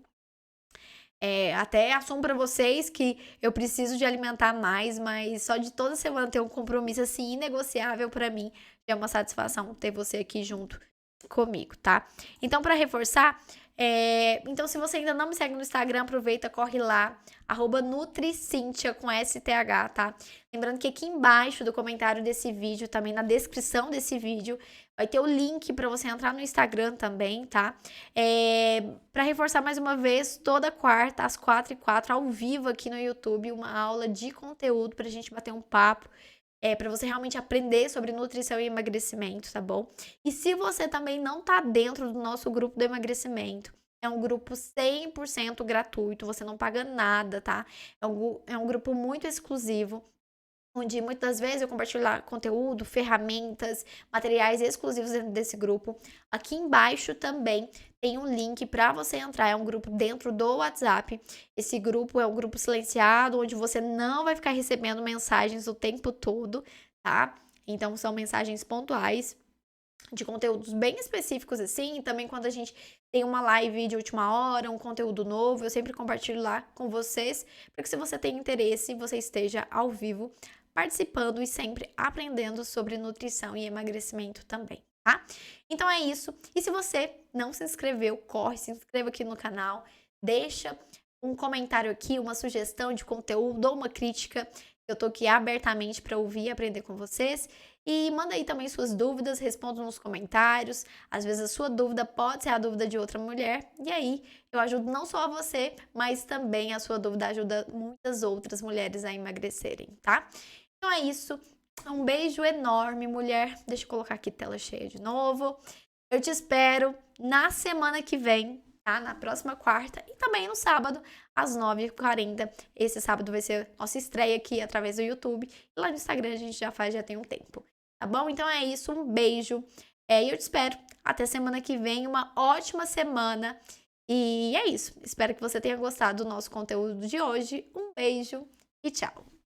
Até assumo pra vocês que eu preciso de alimentar mais, mas só de toda semana ter um compromisso assim inegociável pra mim é uma satisfação ter você aqui junto comigo, tá? Então, pra reforçar, então se você ainda não me segue no Instagram, aproveita, corre lá, @NutriCintia com STH, tá? Lembrando que aqui embaixo do comentário desse vídeo, também na descrição desse vídeo, vai ter o link para você entrar no Instagram também, tá? Para reforçar mais uma vez, toda quarta, às 4h04, ao vivo aqui no YouTube, uma aula de conteúdo pra gente bater um papo. Para você realmente aprender sobre nutrição e emagrecimento, tá bom? E se você também não tá dentro do nosso grupo do emagrecimento, é um grupo 100% gratuito, você não paga nada, tá? É um grupo muito exclusivo, onde muitas vezes eu compartilho lá conteúdo, ferramentas, materiais exclusivos dentro desse grupo. Aqui embaixo também tem um link para você entrar, é um grupo dentro do WhatsApp. Esse grupo é um grupo silenciado, onde você não vai ficar recebendo mensagens o tempo todo, tá? Então são mensagens pontuais. de conteúdos bem específicos assim, e também quando a gente tem uma live de última hora, um conteúdo novo, eu sempre compartilho lá com vocês, para que se você tem interesse, você esteja ao vivo participando e sempre aprendendo sobre nutrição e emagrecimento também, tá? Então é isso. E se você não se inscreveu, corre, se inscreva aqui no canal, deixa um comentário aqui, uma sugestão de conteúdo ou uma crítica. Eu tô aqui abertamente para ouvir e aprender com vocês. E manda aí também suas dúvidas, responda nos comentários. Às vezes a sua dúvida pode ser a dúvida de outra mulher. E aí eu ajudo não só a você, mas também a sua dúvida ajuda muitas outras mulheres a emagrecerem, tá? Então é isso. Um beijo enorme, mulher. Deixa eu colocar aqui tela cheia de novo. Eu te espero na semana que vem, tá? Na próxima quarta e também no sábado, às 9h40. Esse sábado vai ser nossa estreia aqui através do YouTube. E lá no Instagram a gente já faz, já tem um tempo. Tá bom? Então é isso, um beijo. E eu te espero até semana que vem, uma ótima semana. E é isso. Espero que você tenha gostado do nosso conteúdo de hoje. Um beijo e tchau.